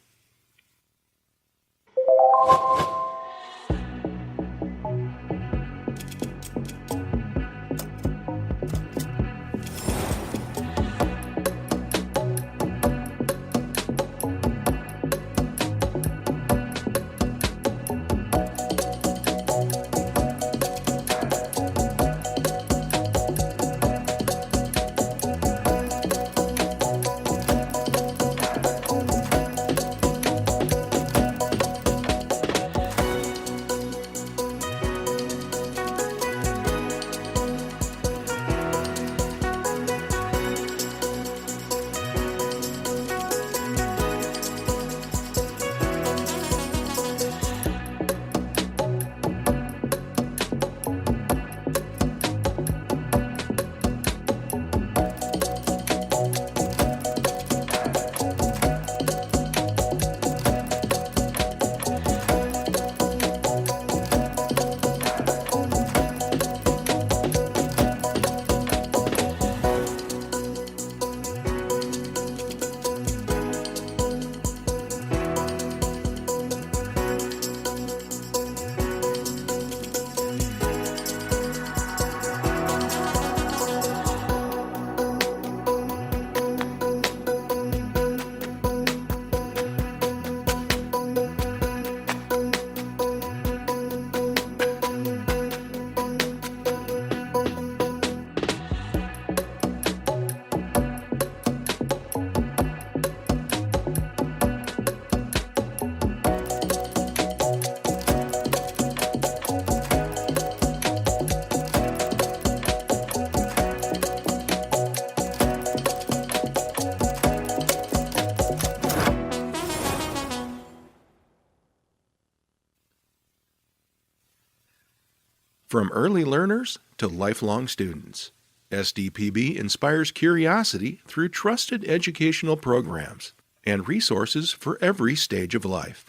From early learners to lifelong students, SDPB inspires curiosity through trusted educational programs and resources for every stage of life.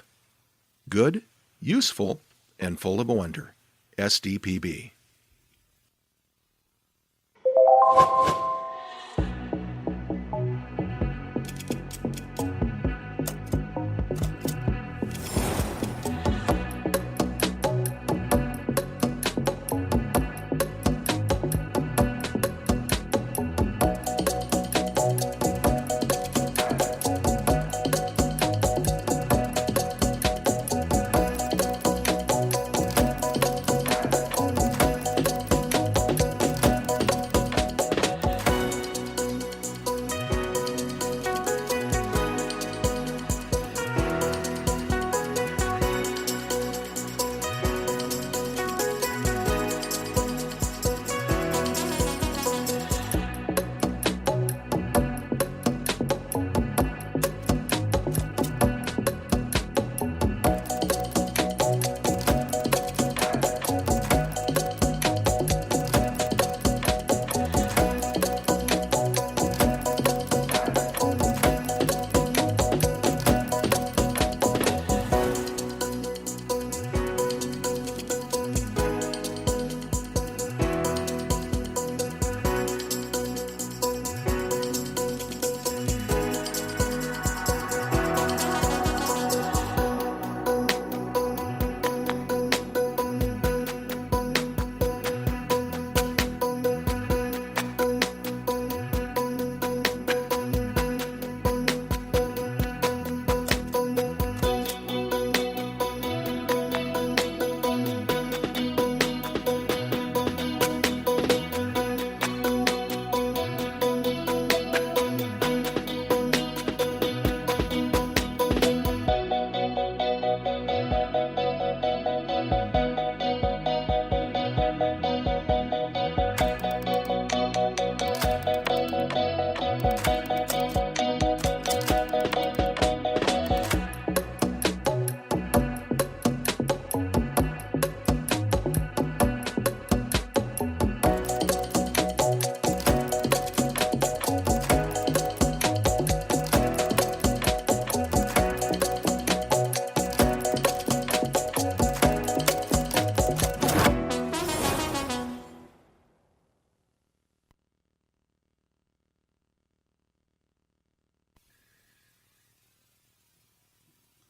Good, useful, and full of wonder. SDPB.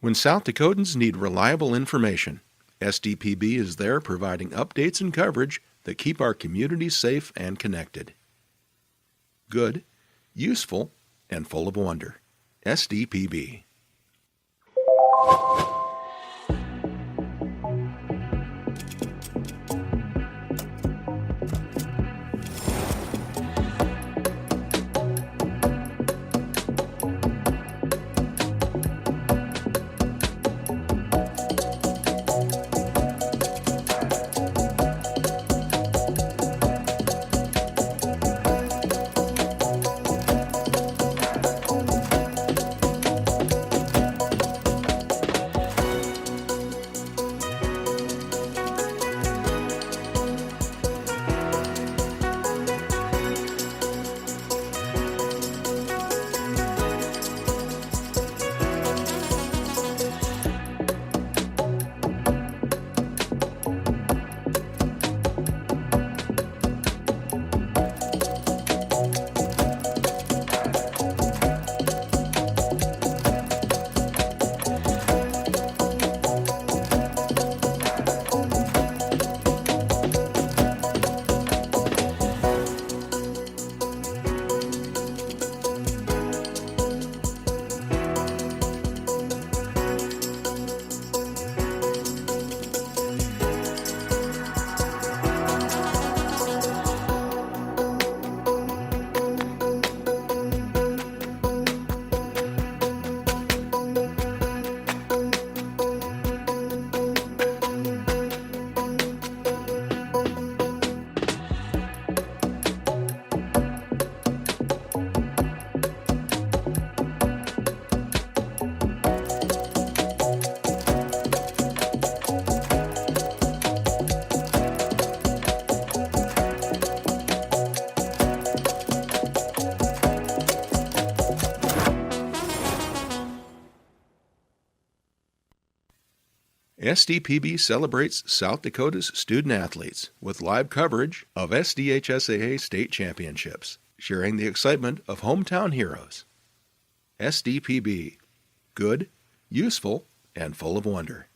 When South Dakotans need reliable information, SDPB is there providing updates and coverage that keep our communities safe and connected. Good, useful, and full of wonder. SDPB. SDPB celebrates South Dakota's student athletes with live coverage of SDHSAA state championships, sharing the excitement of hometown heroes. SDPB, good, useful, and full of wonder.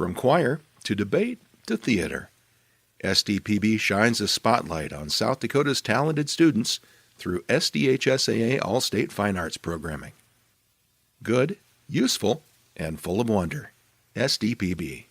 From choir to debate to theater, SDPB shines a spotlight on South Dakota's talented students through SDHSAA All-State Fine Arts programming. Good, useful, and full of wonder. SDPB.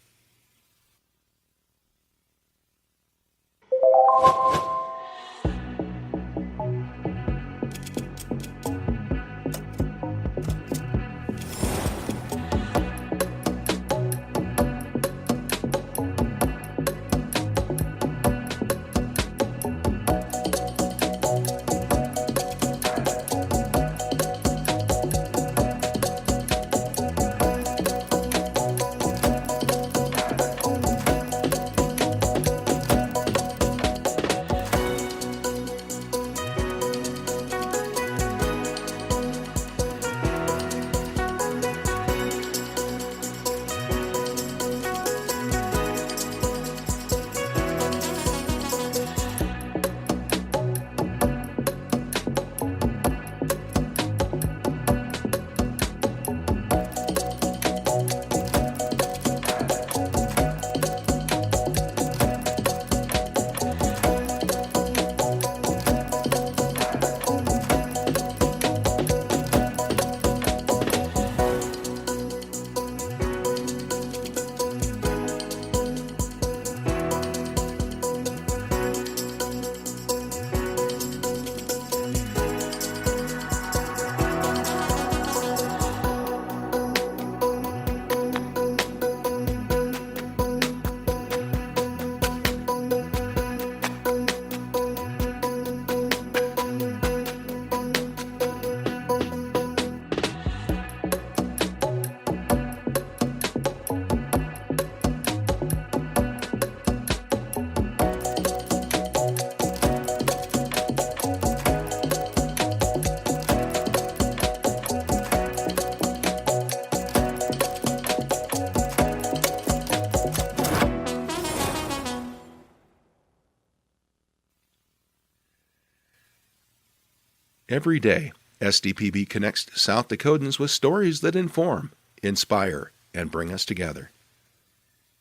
Every day, SDPB connects South Dakotans with stories that inform, inspire, and bring us together.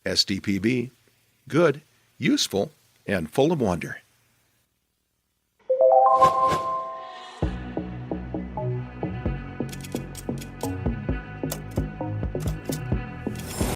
SDPB, good, useful, and full of wonder.